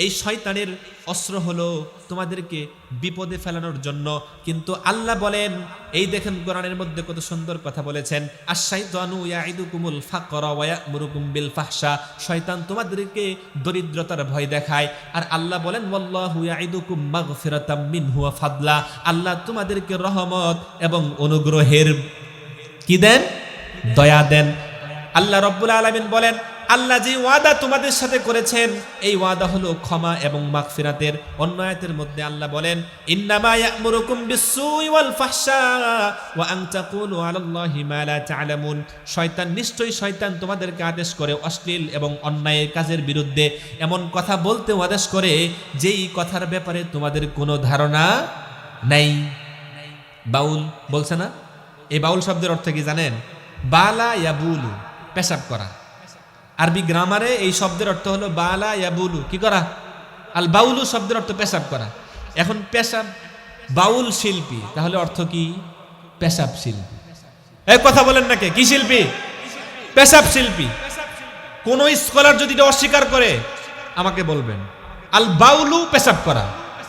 এই শয়তানের অস্ত্র হলো তোমাদেরকে বিপদে ফেলানোর জন্য। কিন্তু আল্লাহ বলেন, এই দেখেন কোরআনের মধ্যে কত সুন্দর কথা বলেছেন, আশ-শাইতানু ইয়াইদুকুমুল ফাকরা ওয়া ইয়া'মুরুকুম বিল ফাহশা। শয়তান তোমাদেরকে দরিদ্রতার ভয় দেখায়, আর আল্লাহ বলেন, ওয়াল্লাহু ইয়াইদুকুম মাগফিরাতাম মিনহু ওয়া ফাদলা। আল্লাহ তোমাদেরকে রহমত এবং অনুগ্রহের কি দেন? দয়া দেন। আল্লাহ রব্বুল আলামিন বলেন, আল্লাহ যে ওয়াদা তোমাদের সাথে করেছেন এই ওয়াদা হলো ক্ষমা এবং মাগফিরাতের। অন্য আয়াতের মধ্যে আল্লাহ বলেন, ইন্নামা ইয়া'মুরুকুম বিস-সুই ওয়াল ফাহশা ওয়া আন তাকুলু আলাল্লাহি মা লা তা'লামুন। শয়তান, নিশ্চয়ই শয়তান তোমাদেরকে আদেশ করে অশ্লীল এবং অন্যায় কাজের বিরুদ্ধে এমন কথা বলতে আদেশ করে যেই কথার ব্যাপারে তোমাদের কোনো ধারণা নাই। বাউল বলছে না? এই বাউল শব্দের অর্থ কি জানেন? বালা ইয়াবুলু, পেশাব করা। আরবি গ্রামারে এই শব্দের অর্থ হলো বালা ইয়াবুলু, কি করা? আল বাউলু শব্দের অর্থ পেশাব করা। এখন পেশাব, বাউল শিল্পী, তাহলে অর্থ কি? পেশাব শিল্পী। এই কথা বলেন নাকি? কি শিল্পী? পেশাব শিল্পী। কোন স্কলার যদি এটা অস্বীকার করে আমাকে বলবেন। আল বাউলু পেশাব করা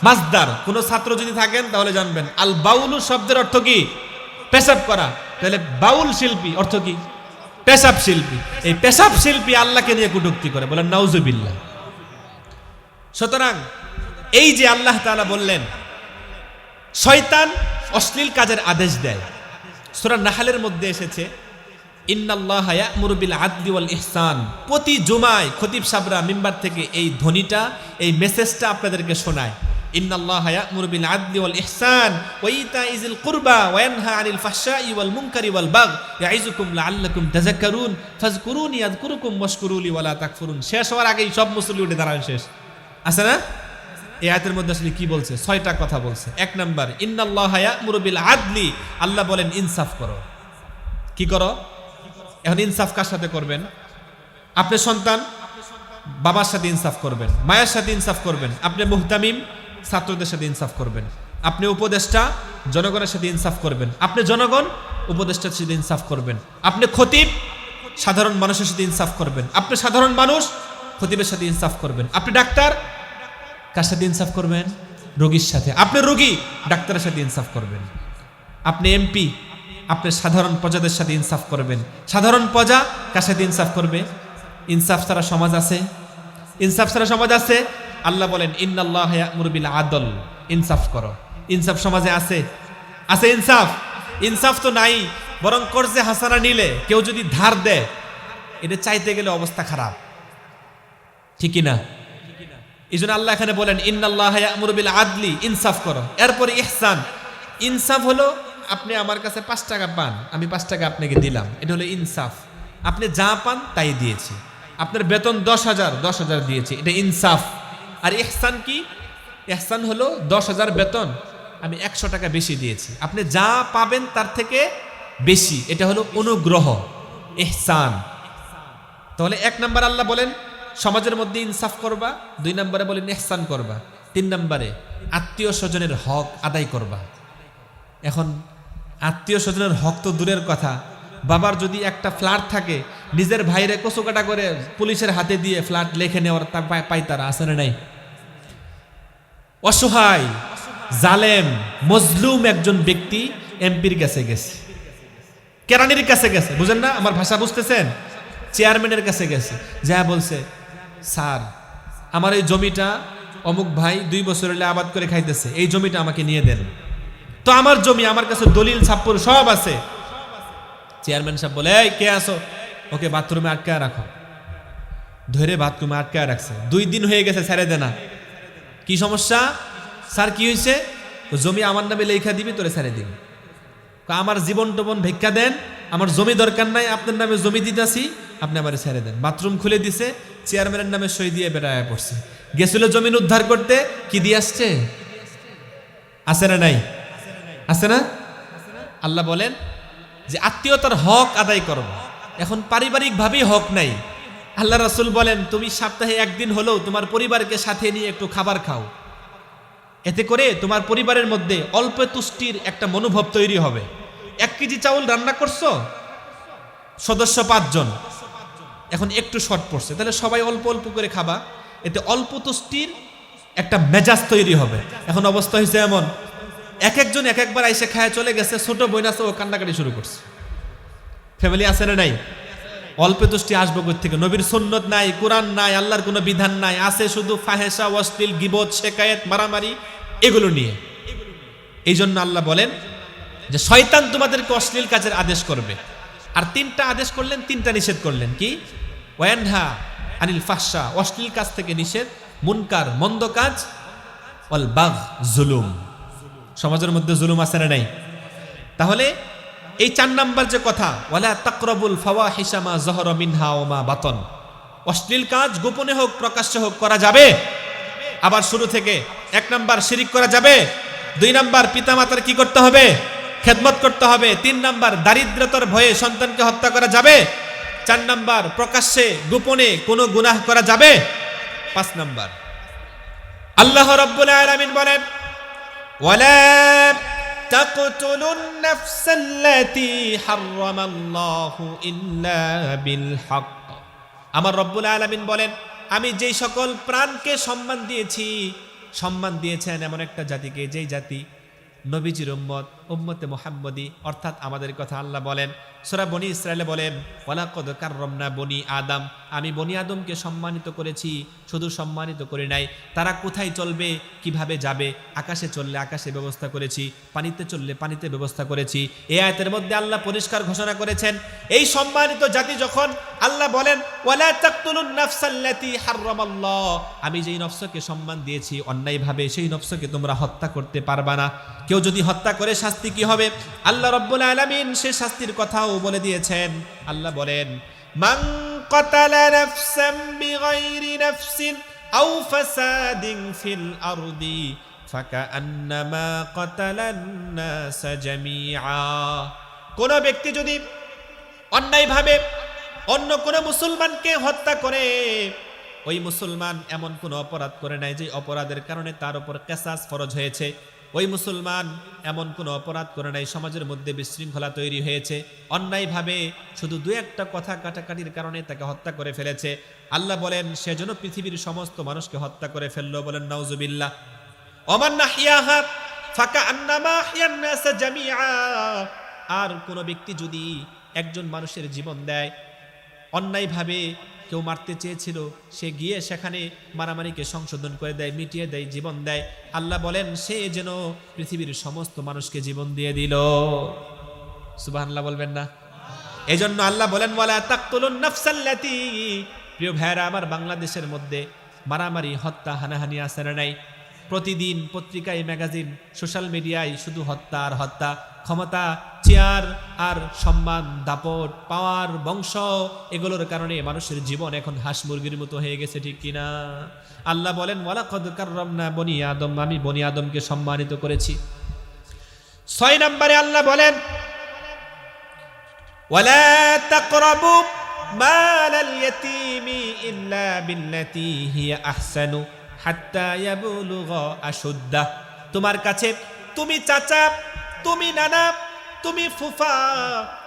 মাসদার। কোন ছাত্র যদি থাকেন তাহলে জানবেন আল বাউলু শব্দের অর্থ কি? পেশাব করা। তাহলে বাউল শিল্পী অর্থ কি? পেশাব শিল্পী। এই পেশাব শিল্পী আল্লাহকে নিয়ে কটূক্তি করে, বলেন নাউজুবিল্লাহ। সুতরাং এই যে আল্লাহ তাআলা বললেন শয়তান অশ্লীল কাজের আদেশ দেয়, সূরা নাহলের মধ্যে এসেছে ইন্নাল্লাহা ইয়া'মুরু বিল আদলি ওয়াল ইহসান। প্রতি জুমায় খতিব সাহেবরা মিম্বার থেকে এই ধ্বনিটা, এই মেসেজটা আপনাদেরকে শোনায়। ইন্নাল্লাহা ইয়া'মুরু বিল আদলি ওয়াল ইহসান ওয়া ইতাইযিল কুরবা ওয়া ইয়ানহা আনিল ফাহশাই ওয়াল মুনকারি ওয়াল বাগ ইয়াইযুকুম লাআল্লাকুম তাযাক্কারুন ফাযকুরুনি আযকুরুকুম ওয়াশকুরুলি ওয়া লা তাকফুরুন। শেষ হওয়ার আগেই সব মুসল্লি উঠে দাঁড়ান, শেষ আছে না? এই আয়াতের মধ্যে আসলে কি বলছে? 6টা কথা বলছে। 1 নাম্বার, ইন্নাল্লাহা ইয়া'মুরু বিল আদলি, আল্লাহ বলেন ইনসাফ করো। কি করো? এখন ইনসাফ কার সাথে করবেন? আপনি সন্তান, বাবার সাথে ইনসাফ করবেন, মায়ের সাথে ইনসাফ করবেন। আপনি মুহতামিম, ছাত্রদের সাথে ইনসাফ করবেন। আপনি উপদেষ্টা, জনগণের সাথে ইনসাফ করবেন। আপনি জনগণ, উপদেষ্টার সাথে ইনসাফ করবেন। আপনি খতিব, সাধারণ মানুষের সাথে ইনসাফ করবেন। আপনি সাধারণ মানুষ, খতিবের সাথে ইনসাফ করবেন। আপনি ডাক্তার, কার সাথে ইনসাফ করবেন? রোগীর সাথে। আপনি রোগী, ডাক্তারের সাথে ইনসাফ করবেন। আপনি এমপি, আপনি সাধারণ প্রজাদের সাথে ইনসাফ করবেন। সাধারণ প্রজা কার সাথে ইনসাফ করবে? ইনসাফ ছাড়া সমাজ আছে? ইনসাফ ছাড়া সমাজ আছে? আল্লাহ বলেন ইন্নাল্লাহা ইয়া'মুরু বিল আদল, ইনসাফ করো। ইনসাফ সমাজে আছে? আছে ইনসাফ? ইনসাফ তো নাই, বরং কর্জে হাসানা নিলে কেউ যদি ধার দেয় এটা চাইতে গেলে অবস্থা খারাপ, ঠিক কি না? এই জন্য আল্লাহ এখানে বলেন ইন্নাল্লাহা ইয়া'মুরু বিল আদলি, ইনসাফ করো। এরপরে ইহসান। ইনসাফ হলো আপনি আমার কাছে 5 টাকা পান, আমি 5 টাকা আপনাকে দিলাম, এটা হলো ইনসাফ। আপনি যা পান তাই দিয়েছি। আপনার বেতন 10,000, 10,000 দিয়েছি, এটা ইনসাফ। আর ইহসান কি? ইহসান হলো 10,000 বেতন, আমি 100 টাকা বেশি দিয়েছি, আপনি যা পাবেন তার থেকে বেশি, এটা হলো অনুগ্রহ, ইহসান। তাহলে 1 নাম্বার আল্লাহ বলেন সমাজের মধ্যে ইনসাফ করবা, 2 নম্বরে বলেন ইহসান করবা, 3 নম্বরে আত্মীয় স্বজনের হক আদায় করবা। এখন আত্মীয় স্বজনের হক তো দূরের কথা, বাবার যদি একটা ফ্ল্যাট থাকে নিজের ভাইরে কচুকাটা করে পুলিশের হাতে দিয়ে ফ্ল্যাট লিখে নেওয়ার পাই তারা আছে না নাই? অসহায় জালেম মজলুম একজন ব্যক্তি এমপির কাছে গেছে, কেরানির কাছে গেছে, বুঝেন না আমার ভাষা বুঝতেছেন? চেয়ারম্যানের কাছে গেছে, যা বলছে স্যার আমার এই জমিটা অমুক ভাই 2 বছর হলে আবাদ করে খাইতেছে, এই জমিটা আমাকে নিয়ে দেন। তো আমার জমি, আমার কাছে দলিল ছাপ্পর সব আছে। চেয়ারম্যান সাহেব বলে এই কে আসো? ওকে বাথরুমে আটকায় রাখো। ধরে বাথরুমে আটকায় রাখছে, 2 দিন হয়ে গেছে, ছেড়ে দে না। কি সমস্যা? স্যার কি হয়েছে? জমি আমার নামে লেখা দিবি, তোরে ছেড়ে দিবি। আমার জীবন টবন ভিক্ষা দেন, আমার জমি দরকার নাই, আপনার নামে জমি দিতেছি, আপনি আমার ছেড়ে দেন। বাথরুম খুলে দিছে, চেয়ারম্যানের নামে সই দিয়ে বেড়ায় পড়ছে। গেছিল জমিন উদ্ধার করতে, কি দিয়ে আসছে? আছে না নাই? আছে না? আল্লাহ বলেন যে আত্মীয়তার হক আদায় করো। এখন পারিবারিক ভাবেই হক নাই। আল্লাহ রাসূল বলেন তুমি সপ্তাহে 1 দিন হলেও তোমার পরিবারকে সাথে নিয়ে একটু খাবার খাও, এতে করে তোমার পরিবারের মধ্যে অল্প তুষ্টির একটা মনোভাব তৈরি হবে। 1 কেজি চাউল রান্না করছো, সদস্য 5 জন, এখন একটু শর্ট পড়ছে, তাহলে সবাই অল্প অল্প করে খাবা, এতে অল্প তুষ্টির একটা মেজাজ তৈরি হবে। এখন অবস্থা হয়েছে এমন, এক একজন এক একবার আইসে খায় চলে গেছে, ছোট বোন আছে ও কান্নাকাটি শুরু করছে। ফ্যামিলি আছে না নাই? অল্প তুষ্টি আসবে কোথা থেকে? নবীর সুন্নত নাই, কোরআন নাই, আল্লাহর কোনো বিধান নাই, আছে শুধু ফাহেসা, অশ্লীল, গিবত, শেকায়েত, মারামারি, এগুলো নিয়ে। এই জন্য আল্লাহ বলেন যে শয়তান তোমাদেরকে অশ্লীল কাজের আদেশ করবে। আর 3টা আদেশ করলেন, 3টা নিষেধ করলেন। কি? ওয়ানহা আনিল ফাহশা, অশ্লীল কাজ থেকে নিষেধ, মুনকার মন্দ কাজ, ওয়াল বাগ জুলুম। সমাজের মধ্যে জুলুম আছে না নাই? তাহলে এই 4 নাম্বার যে কথা, ওয়ালা তাকরাবুল ফাওয়াহিশা মা যাহারা মিনহা ওয়া মা বাতন, অশ্লীল কাজ গোপনে হোক প্রকাশ্যে হোক করা যাবে। আবার শুরু থেকে 1 নাম্বার শিরিক করা যাবে, 2 নাম্বার পিতামাতার কি করতে হবে? খেদমত করতে হবে, 3 নাম্বার দারিদ্রতার ভয়ে সন্তানকে হত্যা করা যাবে, 4 নাম্বার প্রকাশ্যে গোপনে কোনো গুনাহ করা যাবে, 5 নাম্বার আল্লাহ রাব্বুল আলামিন বলেন ওয়ালা তাকতুলুন নাফসাল্লাতী হারামাল্লাহু ইল্লা বিল হক। আমার রব্বুল আলামিন বলেন, আমি যেই সকল প্রাণকে সম্মান দিয়েছি, সম্মান দিয়েছেন এমন একটা জাতিকে, যেই জাতি নবীজির উম্মতে মুহাম্মদী, অর্থাৎ আমাদের কথা আল্লাহ বলেন সূরা বনি ইসরাঈলে বলেন ওয়ালাকাদ কাররামনা বনি আদম, আমি বনি আদমকে সম্মানিত করেছি, শুধু সম্মানিত করি নাই, তারা কোথায় চলবে কিভাবে যাবে, আকাশে চললে আকাশে ব্যবস্থা করেছি, পানিতে চললে পানিতে ব্যবস্থা করেছি। এই আয়াতের মধ্যে আল্লাহ পরিষ্কার ঘোষণা করেছেন এই সম্মানিত জাতি যখন আল্লাহ বলেন ওয়ালা তাকতুলুন নাফসাল্লাতী হারামাল্লাহ, আমি যেই নফসকে সম্মান দিয়েছি অন্যায়ভাবে সেই নফসকে তোমরা হত্যা করতে পারবা না। কেউ যদি হত্যা করে শাস্তি কি হবে, আল্লাহ রাব্বুল আলামিন সেই শাস্তির কথাও বলে দিয়েছেন। আল্লাহ বলেন মান কাতালা নাফসান বিগাইরি নাফসিন আও ফাসাদিন ফিল আরদি ফাকান্নামা কাতালান নাস জামিআ, কোন ব্যক্তি যদি অন্যায়ভাবে অন্য কোন মুসলমানকে হত্যা করে, ওই মুসলমান এমন কোন অপরাধ করে নাই যে অপরাধের কারণে তার উপর কিসাস ফরজ হয়েছে, ওই মুসলমান এমন কোনো অপরাধ করে নাই সমাজের মধ্যে বিশৃঙ্খলা তৈরি হয়েছে, অন্যায়ভাবে শুধু 2-1টা কথা কাটাকাটির কারণে তাকে হত্যা করে ফেলেছে, আল্লাহ বলেন সেজন্য পৃথিবীর সমস্ত মানুষকে হত্যা করে ফেললো। বলেন নাউজুবিল্লাহ। ওমান নাহিয়াহা ফাকান্নামা আহইয়ান নাস জামিআ, আর কোন ব্যক্তি যদি একজন মানুষের জীবন দেয়, অন্যায়ভাবে কেউ মারতে চেয়েছিল, সে গিয়ে সেখানে মারামারিকে সংশোধন করে দেয়, মিটিয়ে দেয়, জীবন দেয়, আল্লাহ বলেন সে যেন পৃথিবীর সমস্ত মানুষকে জীবন দিয়ে দিল। সুবহানাল্লাহ বলবেন না? এজন্য আল্লাহ বলেন ওয়ালা তাকতুলুন নাফসাল্লাতী। প্রিয় ভাইরা আমার, বাংলাদেশের মধ্যে মারামারি হত্যা হানাহানি আছে না নাই? প্রতিদিন পত্রিকায় ম্যাগাজিন সোশ্যাল মিডিয়ায় শুধু হত্যা আর হত্যা, ক্ষমতা চেয়ার আর সম্মান দাপট পাওয়ার বংশ, এগুলোর কারণে মানুষের জীবন এখন হাঁস মুরগির মতো হয়ে গেছে, ঠিক কিনা? আল্লাহ বলেন ওয়ালাকাদ কাররামনা বনি আদম, আমি বনি আদমকে সম্মানিত করেছি। 6 নম্বরে আল্লাহ বলেন ওয়ালা তাকরাবু মালাল ইয়াতীমি ইল্লা বিল্লাতী হিয়া আহসানু হাত্তা ইয়াবলুগা আশুদ্দাহ। তোমার কাছে তুমি চাচা, তুমি নানা, তুমি ফুফা,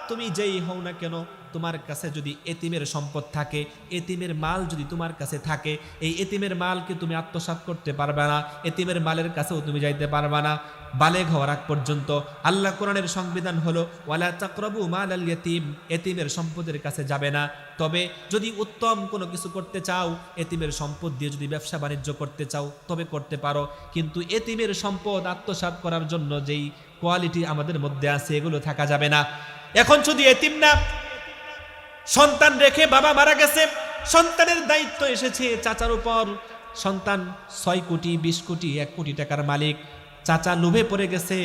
তুমি যেই হও না কেন, তোমার কাছে যদি এতিমের সম্পদ থাকে, এতিমের মাল যদি তোমার কাছে থাকে, এই এতিমের মালকে তুমি আত্মসাৎ করতে পারবে না, এতিমের মালের কাছেও তুমি যাইতে পারবে না বালেগ হওয়ার আগ পর্যন্ত। আল্লাহ কোরআনের সংবিধান হলো ওয়ালা তাকরাবু মালাল ইয়াতীম, এতিমের সম্পদের কাছে যাবে না। তবে যদি উত্তম কোনো কিছু করতে চাও, এতিমের সম্পদ দিয়ে যদি ব্যবসা বাণিজ্য করতে চাও তবে করতে পারো, কিন্তু এতিমের সম্পদ আত্মসাৎ করার জন্য যেই কোয়ালিটি আমাদের মধ্যে আছে এগুলো থাকা যাবে না। এখন শুধু এতিম না, সন্তান রেখে বাবা মারা গেছে, সন্তানের দায়িত্ব এসেছে চাচার উপর, সন্তান 6 কোটি 20 কোটি 1 কোটি টাকার মালিক, চাচা লোভে পড়ে গেছে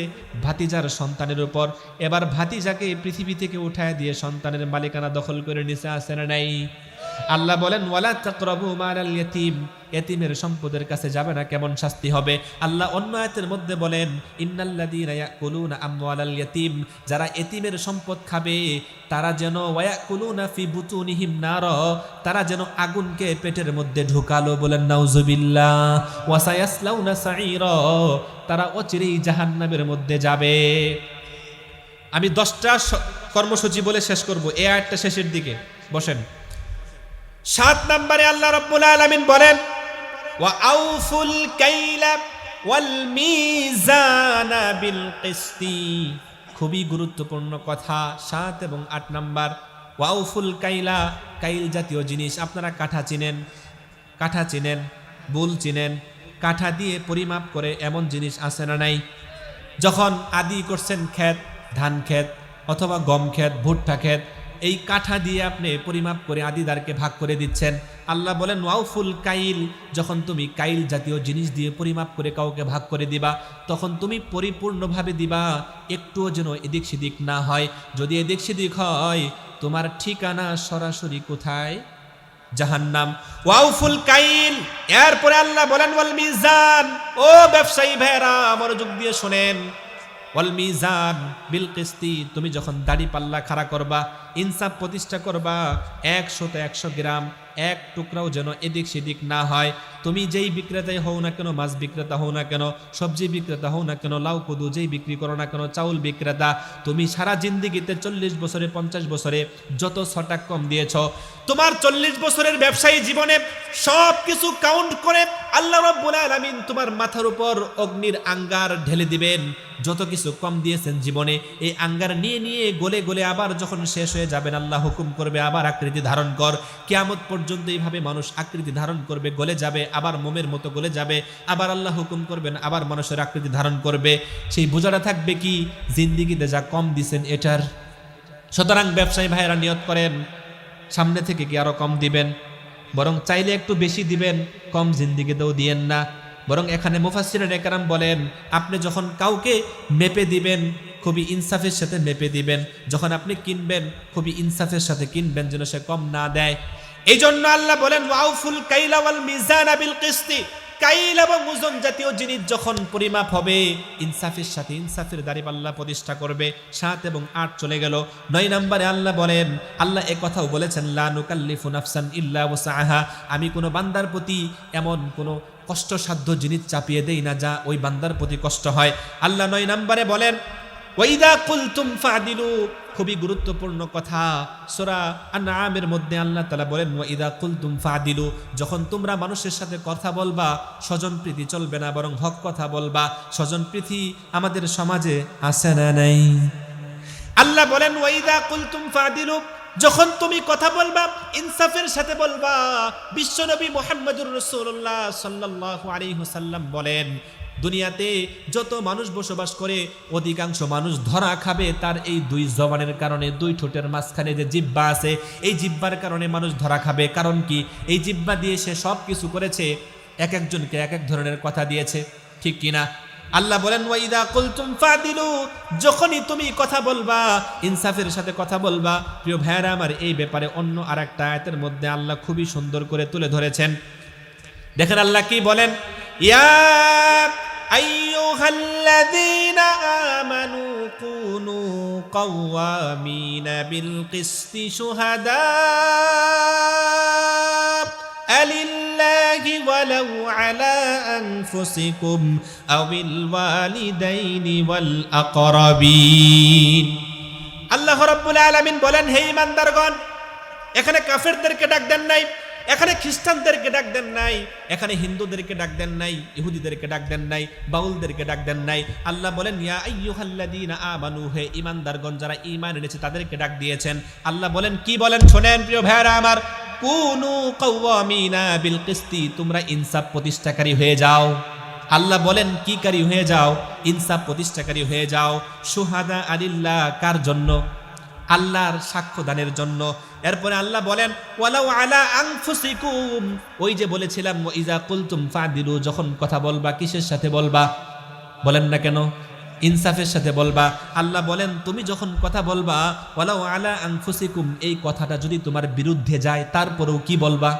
ভাতিজার সন্তানের উপর, এবার ভাতিজাকে পৃথিবী থেকে উঠায় দিয়ে সন্তানের মালিকানা দখল করে নিচে আসে না নাই? আল্লাহ বলেন ওয়ালা তাকরাবু মালাল ইয়াতীম, এতিমের সম্পদের কাছে যাবে না, কেমন শাস্তি হবে? আল্লাহ অন্য আয়াতের মধ্যে বলেন ইন্নাল্লাযীনা ইয়াকুলুনা আমওয়ালাল ইয়াতীম, যারা এতিমের সম্পদ খাবে তারা যেন ওয়ায়াকুলুনা ফি বুতুনিহিম নার, তারা যেন আগুনকে পেটের মধ্যে ঢুকালো। বলেন নাউজুবিল্লাহ। ওয়া সায়াসলাউনা সাঈরা, তারা অচিরেই জাহান্নামের মধ্যে যাবে। আমি 10টা কর্মসূচি বলে শেষ করব, এই আয়াতটা শেষের দিকে বসেন। 7 নম্বরে আল্লাহ রাব্বুল আলামিন বলেন ওয়া আউফুল কাইলা ওয়াল মিজানা বিল কিসতি, খুবই গুরুত্বপূর্ণ কথা। 7 এবং 8 নাম্বার ওয়া আউফুল কাইলা, কাইল জাতীয় জিনিস, আপনারা কাঠা চিনেন, কাঠা চিনেন, বুল চিনেন, কাঠা দিয়ে পরিমাপ করে এমন জিনিস আছে না নাই? যখন আদি করছেন ক্ষেত, ধান ক্ষেত অথবা গম ক্ষেত, ভুট্টা ক্ষেত, এই কাঠা দিয়ে আপনি পরিমাপ করে আদিদারকে ভাগ করে দিচ্ছেন। আল্লাহ বলেন ওয়াউফুল কাইল, যখন তুমি কাইল জাতীয় জিনিস দিয়ে পরিমাপ করে কাউকে ভাগ করে দিবা তখন তুমি পরিপূর্ণভাবে দিবা, একটুও যেন এদিক সেদিক না হয়। যদি এদিক সেদিক হয় তোমার ঠিকানা সরাসরি কোথায়? জাহান্নাম। ওয়াউফুল কাইল। এরপরে আল্লাহ বলেন ওয়াল মিজান, ও ব্যবসায়ী ভাইরা মনোযোগ দিয়ে শোনেন, ওয়াল মিজান বিল কিস্তি, তুমি যখন দাড়ি পাল্লা খাড়া করবা, ইনসাফ প্রতিষ্ঠা করবা, 100 গ্রাম এক টুকরাও যেন এদিক সেদিক না হয়। তুমি যেই বিক্রেতাই হও না কেন, মাছ বিক্রেতা হও না কেন, সবজি বিক্রেতা হও না কেন, লাউ কদু যেই বিক্রি করো না কেন, চাউল বিক্রেতা, তুমি সারা জিন্দিগিতে 40 বছরে 50 বছরে যত ছটাক কম দিয়েছ, তোমার 40 বছরের ব্যবসায়ী জীবনে সব কিছু কাউন্ট করে আল্লাহ রাব্বুল আলামিন তোমার মাথার উপর অগ্নির আঙ্গার ঢেলে দিবেন। যত কিছু কম দিয়েছেন জীবনে, এই আঙ্গার নিয়ে নিয়ে গলে গলে আবার যখন শেষ হয়ে যাবেন আল্লাহ হুকুম করবে আবার আকৃতি ধারণ কর। কিয়ামত পর্যন্ত এইভাবে মানুষ আকৃতি ধারণ করবে, গলে যাবে, আবার মোমের মতো গলে যাবে, আবার আল্লাহ হুকুম করবেন আবার মানুষের আকৃতি ধারণ করবে। সেই বোঝাটা থাকবে কি জিন্দিগিতে যা কম দিছেন এটার। সুতরাং ব্যবসায়ী ভাইয়েরা নিয়ত করেন সামনে থেকে কি আরো কম দিবেন, বরং চাইলে একটু বেশি দিবেন, কম জিন্দিগিতেও দিয়েন না। বরং এখানে মুফাসসিরিনে কেরাম বলেন আপনি যখন কাউকে মেপে দিবেন খুবই ইনসাফের সাথে মেপে দিবেন, যখন আপনি কিনবেন খুবই ইনসাফের সাথে কিনবেন যেন সে কম না দেয়। এই জন্য আল্লাহ বলেন ওয়াউফুল কাইলা ওয়াল মিজানা বিল কিসতি, কাইল এবং ওজন জাতীয় জিনিস যখন পরিমাপ হবে ইনসাফের সাথে ইনসাফের দাঁড়িপাল্লা প্রতিষ্ঠা করবে। 7 এবং 8 চলে গেল। 9 নম্বরে আল্লাহ বলেন, আল্লাহ এ কথাও বলেছেন লা নুকাল্লিফু নাফসান ইল্লা ওয়াসআহা, আমি কোনো বান্দার প্রতি এমন কোনো কষ্টসাধ্য জিনিস চাপিয়ে দেই না যা ওই বান্দার প্রতি কষ্ট হয়। আল্লাহ 9 নম্বরে বলেন ওয়াইদা কুলতুম ফাদিলু, খুবই গুরুত্বপূর্ণ কথা। সূরা আনআমের মধ্যে আল্লাহ তাআলা বলেন ওয়াইদা কুলতুম ফাদিলু, যখন তোমরা মানুষের সাথে কথা বলবা স্বজনপ্রীতি চলবে না, বরং হক কথা বলবা। স্বজনপ্রীতি আমাদের সমাজে আছে না নাই? আল্লাহ বলেন ওয়াইদা কুলতুম ফাদিলু, যখন তুমি কথা বলবা ইনসাফের সাথে বলবা। বিশ্বনবী মুহাম্মদুর রাসূলুল্লাহ সাল্লাল্লাহু আলাইহি ওয়াসাল্লাম বলেন দুনিয়াতে যত মানুষ বসবাস করে অধিকাংশ মানুষ ধরা খাবে তার এই 2 জবানের কারণে। 2 ঠোঁটের মাঝখানে যে জিহ্বা আছে এই জিহ্বার কারণে মানুষ ধরা খাবে। কারণ কি? এই জিহ্বা দিয়ে সে সব কিছু করেছে, এক একজনকে এক এক ধরনের কথা দিয়েছে, ঠিক কিনা? আল্লাহ বলেন ওয়াইদা কুলতুম ফাদিলু, যখনই তুমি কথা বলবা ইনসাফের সাথে কথা বলবা। প্রিয় ভাইরা আমার, এই ব্যাপারে অন্য আরেকটা আয়াতের মধ্যে আল্লাহ খুবই সুন্দর করে তুলে ধরেছেন। দেখেন আল্লাহ কি বলেন, ইয়া আইয়ুহাল্লাযীনা আমানু কুনু কাওয়ামিনা বিল কিসতি শুহাদা আলিল্লাহি ওয়ালাউ আলা আনফুসিকুম আওিল ওয়ালিদাইনি ওয়াল আকরাবিন। আল্লাহ রাব্বুল আলামিন বলেন, হে ঈমানদারগণ, এখানে কাফেরদেরকে ডাক দেন নাই, এখানে খ্রিস্টানদেরকে ডাক দেন নাই, এখানে হিন্দুদেরকে ডাক দেন নাই, ইহুদিদেরকে ডাক দেন নাই, বাউলদেরকে ডাক দেন নাই। আল্লাহ বলেন ইয়া আইয়ুহাল্লাযীনা আমানু, হে ঈমানদারগণ যারা ঈমান এনেছে তাদেরকে ডাক দিয়েছেন। আল্লাহ বলেন কি বলেন শোনেন প্রিয় ভাইরা আমার, কুনু কাওয়ামিনা বিল কিসতি, তোমরা ইনসাফ প্রতিষ্ঠাকারী হয়ে যাও। আল্লাহ বলেন কি কারি হয়ে যাও? ইনসাফ প্রতিষ্ঠাকারী হয়ে যাও। শুহাদা আলিল্লাহ, কার জন্য? আল্লাহর সাক্ষ্য দানের জন্য। এরপরে আল্লাহ বলেন ওয়ালাউ আলা আনফুসিকুম, ওই যে বলেছিলাম ওয়াইজা কুলতুম ফাদিলু, যখন কথা বলবা কিসের সাথে বলবা? বলেন না কেন? ইনসাফের সাথে বলবা। আল্লাহ বলেন তুমি যখন কথা বলবা ওয়ালাউ আলা আনফুসিকুম, এই কথাটা যদি তোমার বিরুদ্ধে যায় তারপরেও কি বলবা?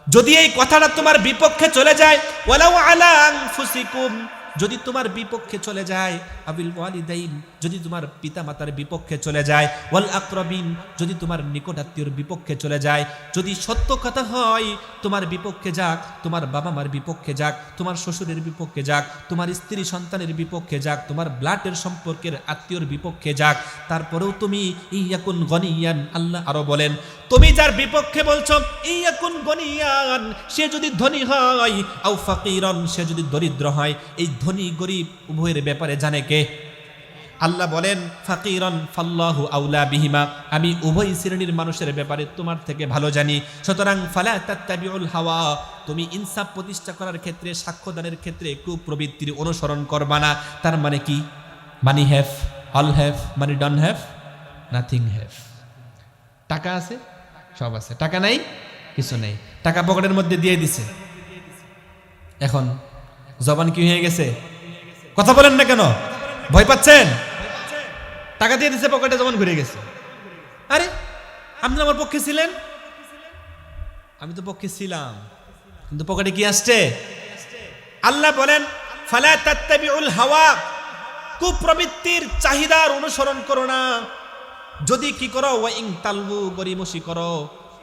যদি এই কথাটা তোমার বিপক্ষে চলে যায়, ওয়ালাউ আলা আনফুসিকুম, যদি তোমার বিপক্ষে চলে যায়, আবিল ওয়ালিদাইন, যদি তোমার পিতামাতার বিপক্ষে চলে যায়, ওয়াল আকরাবিন, যদি তোমার নিকটাত্মীয়র বিপক্ষে চলে যায়, যদি সত্য কথা হয় তোমার বিপক্ষে যাক, তোমার বাবা মার বিপক্ষে যাক, তোমার শ্বশুরের বিপক্ষে যাক, তোমার স্ত্রী সন্তানের বিপক্ষে যাক, তোমার ব্লাডের সম্পর্কের আত্মীয়র বিপক্ষে যাক, তারপরেও তুমি ইয়াকুন গনিয়ান, আল্লাহ আরো বলেন তুমি যার বিপক্ষে বলছো ইয়াকুন গনিয়ান, সে যদি ধনী হয়, আও ফাকিরান, সে যদি দরিদ্র হয়, এই ধনী গরিব উভয়ের ব্যাপারে জানে কে? আল্লাহ বলেন ফাকিরান ফাল্লাহু আউলা বিহিমা, আমি উভয় শ্রেণীর মানুষের ব্যাপারে তোমার থেকে ভালো জানি। সুতরাং ফালা তাত্তাবিউল হাওয়া, তুমি ইনসাফ প্রতিষ্ঠা করার ক্ষেত্রে, সাক্ষ্যদানের ক্ষেত্রে কুপ্রবৃত্তির অনুসরণ করবা না। তার মানে কি? Money have, all have, money don't have, nothing have. টাকা আছে, সব আছে, টাকা নাই, কিছু নেই, টাকা পকেটের মধ্যে দিয়ে দিছে। এখন জবান কি হয়ে গেছে? কথা বলেন না কেন? ভয় পাচ্ছেন? টাকা দিয়ে দিছে, পকেটে জবান ঘুরে গেছে। আরে আপনি আমার পক্ষে ছিলেন? আমি তো পক্ষে ছিলাম, কিন্তু পকেটে কি আসছে? আল্লাহ বলেন ফালা তাত্তাবিউল হাওয়া, কুপ্রবৃত্তির চাহিদার অনুসরণ করো না। যদি কি করো, ওয়াইং তালবু, গরিমসি করো,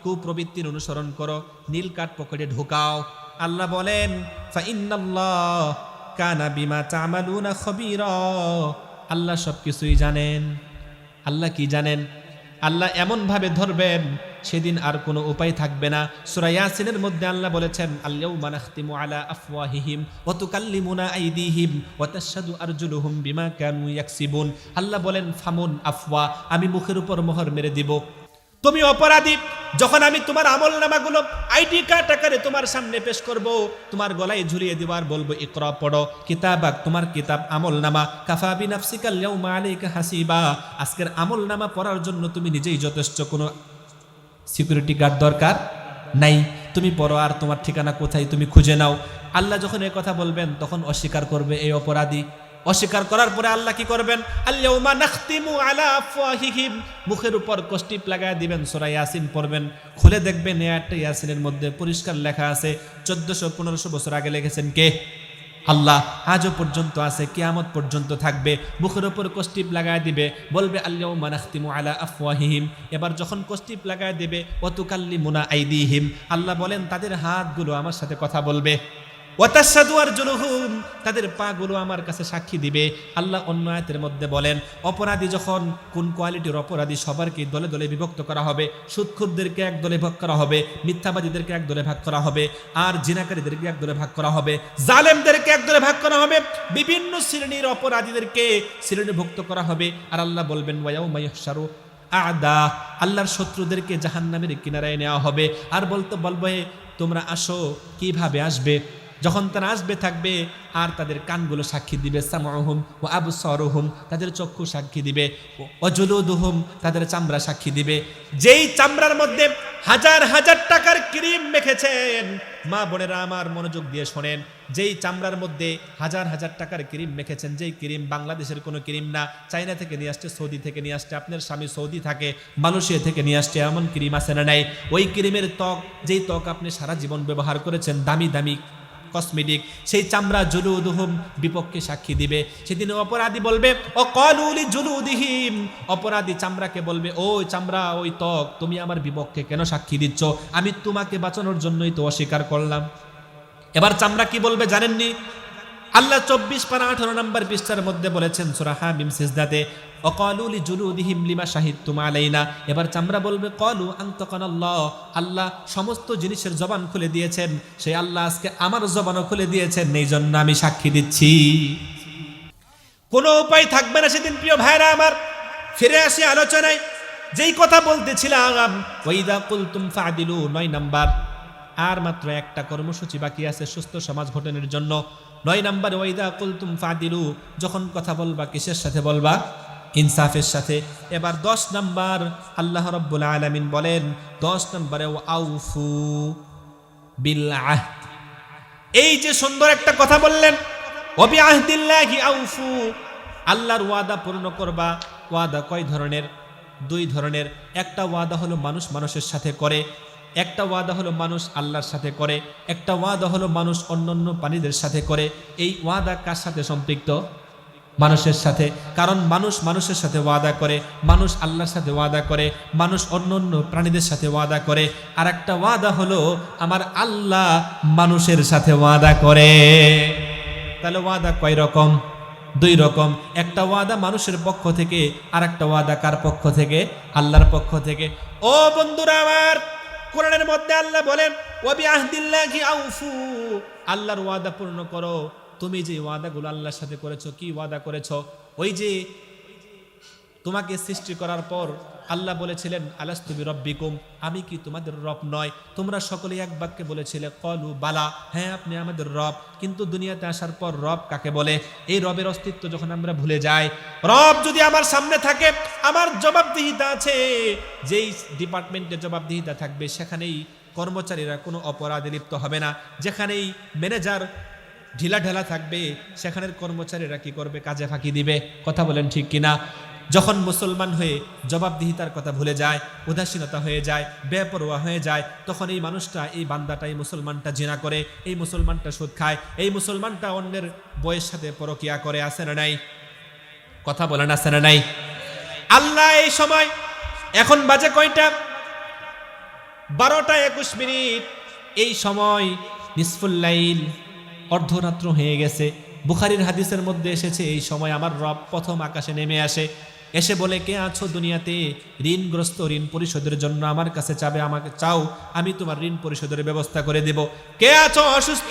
কুপ্রবৃত্তির অনুসরণ করো, নীল কাঠ পকেটে ঢোকাও। আল্লাহ বলেন ফা ইন্নাল্লাহ কানা বিমা তা'মালুনা খবীরা, আল্লাহ সবকিছুই জানেন। আল্লাহ কি জানেন? আল্লাহ এমন ভাবে ধরবেন সেদিন আর কোনো উপায় থাকবে না। সূরা ইয়াসিনের মধ্যে আল্লাহ বলেছেন আল-ইয়াউমা নাখতিমু আলা আফওয়াহিহিম ওয়া তুকাল্লিমুনা আইদিহিম ওয়া তাশহাদু আরজুলুহুম বিমা কানু ইয়াকসিবুন। আল্লাহ বলেন ফামুন আফওয়া, আমি মুখের উপর মোহর মেরে দিব। তুমি অপরাধী, যখন আমি তোমার আমলনামাগুলো আইডি কার্ড আকারে তোমার সামনে পেশ করব, তোমার গলায় ঝুলিয়ে দিব আর বলবো ইকরা পড়ো কিতাবাক, তোমার কিতাব আমলনামা, কাফা বিনাফসিকাল ইয়াউমা আলাইকা হাসিবা, আজকের আমলনামা পড়ার জন্য তুমি নিজেই যথেষ্ট, কোনো সিকিউরিটি গার্ড দরকার নাই। তুমি পড়ো আর তোমার ঠিকানা কোথায় তুমি খুঁজে নাও। আল্লাহ যখন এই কথা বলবেন তখন অস্বীকার করবে এই অপরাধী। অস্বীকার করার পরে আল্লাহ কি করবেন? আল-ইয়াউমা নাখতিমু আলা আফওয়াহিহিম, মুখের উপর কষ্টিপ লাগায় দিবেন। সূরা ইয়াসিন পড়বেন, খুলে দেখবেন একটা ইয়াসিনের মধ্যে পরিষ্কার লেখা আছে, 1400-1500 বছর আগে লিখেছেন কে? আল্লাহ। আজও পর্যন্ত আছে, কিয়ামত পর্যন্ত থাকবে। মুখের উপর কষ্টিপ লাগায় দিবে, বলবে আল-ইয়াউমা নাখতিমু আলা আফওয়াহিহিম। এবার যখন কষ্টিপ লাগায় দিবে ওয়া তুকাল্লিমুনা আইদিহিম, আল্লাহ বলেন তাদের হাতগুলো আমার সাথে কথা বলবে। ওয়া তাশহাদু আরজুলুহুম, তাদের পাগুলো আমার কাছে সাক্ষী দিবে। আল্লাহ অন্য আয়াতের মধ্যে বলেন অপরাধী যখন, কোন কোয়ালিটির অপরাধী, সবারকে দলে দলে বিভক্ত করা হবে। সুদখোরদেরকে এক দলে ভাগ করা হবে, মিথ্যাবাদীদেরকে এক দলে ভাগ করা হবে, আর জিনাকারীদেরকে এক দলে ভাগ করা হবে, জালেমদেরকে এক দলে ভাগ করা হবে, বিভিন্ন শ্রেণীর অপরাধীদেরকে শ্রেণীভুক্ত করা হবে। আর আল্লাহ বলবেন ওয়া ইয়াউমা ইহশারু আদা, আল্লাহর শত্রুদেরকে জাহান্নামের কিনারায় নেওয়া হবে। আর বলবে তোমরা আসো। কিভাবে আসবে? যখন তারা আসবে থাকবে আর তাদের কানগুলো সাক্ষী দিবে, সামউহুম ওয়া আবসারুহুম, তাদের চক্ষু সাক্ষী দিবে, ওয়া জুলুদুহুম, তাদের চামড়া সাক্ষী দিবে। যেই চামড়ার মধ্যে হাজার হাজার টাকার ক্রিম মেখেছেন, মা বোনেরা আমার মনোযোগ দিয়ে শোনেন, যেই চামড়ার মধ্যে হাজার হাজার টাকার ক্রিম মেখেছেন, যেই ক্রিম বাংলাদেশের কোনো ক্রিম না, চায়না থেকে নিয়ে আসছে, সৌদি থেকে নিয়ে আসছে, আপনার স্বামী সৌদি থাকে, মালয়েশিয়া থেকে নিয়ে আসছে, এমন ক্রিম আছে না নাই? ওই ক্রিমের ত্বক, যেই ত্বক আপনি সারা জীবন ব্যবহার করেছেন, দামি দামি কসমেটিক, সেই চামড়া জুলুদুহুম বিপক্ষে সাক্ষী দিবে। সেদিন অপরাধী বলবে ও ক্বালু লিজুলুদিহিম, অপরাধী চামড়াকে বলবে ও চামড়া, ওই ত্বক, তুমি আমার বিপক্ষে কেন সাক্ষী দিচ্ছ? আমি তোমাকে বাঁচানোর জন্যই তো অস্বীকার করলাম। এবার চামড়া কি বলবে জানেননি? আল্লাহ 24-18 নম্বর পৃষ্ঠার মধ্যে বলেছেন সূরা হামিম সিজদাতে, ওয়াকালু লিজুলুদিহিম লিমা শাহিদতুম আলাইনা। এবার চামড়া বলবে ক্বালু আনতাকানাল্লাহ, আল্লাহ সমস্ত জিনিসের জবান খুলে দিয়েছেন, সেই আল্লাহ আজকে আমার জবানও খুলে দিয়েছেন, এই জন্য আমি সাক্ষী দিচ্ছি। কোনো উপায় থাকবে না সেদিন। প্রিয় ভাইরা আমার, ফিরে আসি আলোচনায়। যেই কথা বলতেছিলাম, ওয়াইদা কুলতুম ফাদিলু, 9 নাম্বার। আর মাত্র একটা কর্মসূচি বাকি আছে সুস্থ সমাজ গঠনের জন্য। 9 নাম্বার, ওয়াইদা কুলতুম ফাদিলু, যখন কথা বলবা কিসের সাথে বলবা? ইনসাফের সাথে। এবার 10 নাম্বার, আল্লাহ রাব্বুল আলামিন বলেন 10 নম্বরে আউফু বিল আহদ। এই যে সুন্দর একটা কথা বললেন, ওবি আহদিল্লাহি আউফু, আল্লাহর ওয়াদা পূর্ণ করবা। ওয়াদা কয় ধরনের? 2 ধরনের। একটা ওয়াদা হলো মানুষ মানুষের সাথে করে, একটা ওয়াদা হলো মানুষ আল্লাহর সাথে করে, একটা ওয়াদা হলো মানুষ অন্যান্য প্রাণীদের সাথে করে। এই ওয়াদা কার সাথে সম্পৃক্ত? মানুষের সাথে। কারণ মানুষ মানুষের সাথে ওয়াদা করে, মানুষ আল্লাহর সাথে ওয়াদা করে, মানুষ অন্যান্য প্রাণীদের সাথে ওয়াদা করে। আর একটা ওয়াদা হলো আমার আল্লাহ মানুষের সাথে ওয়াদা করে। তাহলে ওয়াদা কয় রকম? 2 রকম। একটা ওয়াদা মানুষের পক্ষ থেকে, আর একটা ওয়াদা কার পক্ষ থেকে? আল্লাহর পক্ষ থেকে। ও বন্ধুরা আমার, কোরআনের মধ্যে আল্লাহ বলেন ওয়াবি আহদিল্লাহি আউফু, আল্লাহর ওয়াদা পূর্ণ করো। তুমি যে ওয়াদাগুলো আল্লাহর সাথে করেছো, কি ওয়াদা করেছো? ওই যে তোমাকে সৃষ্টি করার পর আল্লাহ বলেছিলেন আলাস্তু বিরব্বিকুম, আমি কি তোমাদের রব নয়? তোমরা সকলেই এক বাক্যে বলেছিলে ক্বালু বালা, হ্যাঁ আপনি আমাদের রব। কিন্তু দুনিয়াতে আসার পর রব কাকে বলে? এই রবের অস্তিত্ব যখন আমরা ভুলে যাই, রব যদি আমার সামনে থাকে, আমার জবাবদিহিতা আছে, যেই ডিপার্টমেন্টে জবাবদিহিতা থাকবে সেখানেই কর্মচারীরা কোনো অপরাধে লিপ্ত হবে না। যেখানেই ম্যানেজার ঢিলা ঢালা থাকবে সেখানের কর্মচারীরা কি করবে? কাজে ফাঁকি দিবে। কথা বলেন ঠিক কিনা? যখন মুসলমান হয়ে জবাবদিহিতার কথা ভুলে যায়, উদাসীনতা হয়ে যায়, বেপরোয়া হয়ে যায়, তখন এই মানুষটা, এই বান্দাটা, এই মুসলমানটা জিনা করে, এই মুসলমানটা সুদ খায়, এই মুসলমানটা অন্যের বউয়ের সাথে পরকিয়া করে। আছে না নাই? কথা বলেন আছে না নাই? আল্লাহ এই সময়, এখন বাজে কয়টা? 12টা 21 মিনিট। এই সময় নিসফুল লাইল, অর্ধরাত্র হয়ে গেছে। বুখারীর হাদিসের মধ্যে এসেছে এই সময় আমার রব প্রথম আকাশে নেমে আসে, এসে বলে, কে আছো দুনিয়াতে ঋণগ্রস্ত, ঋণ পরিশোধের জন্য আমার কাছে চাবে, আমাকে চাও, আমি তোমার ঋণ পরিশোধের ব্যবস্থা করে দেব। কে আছো অসুস্থ,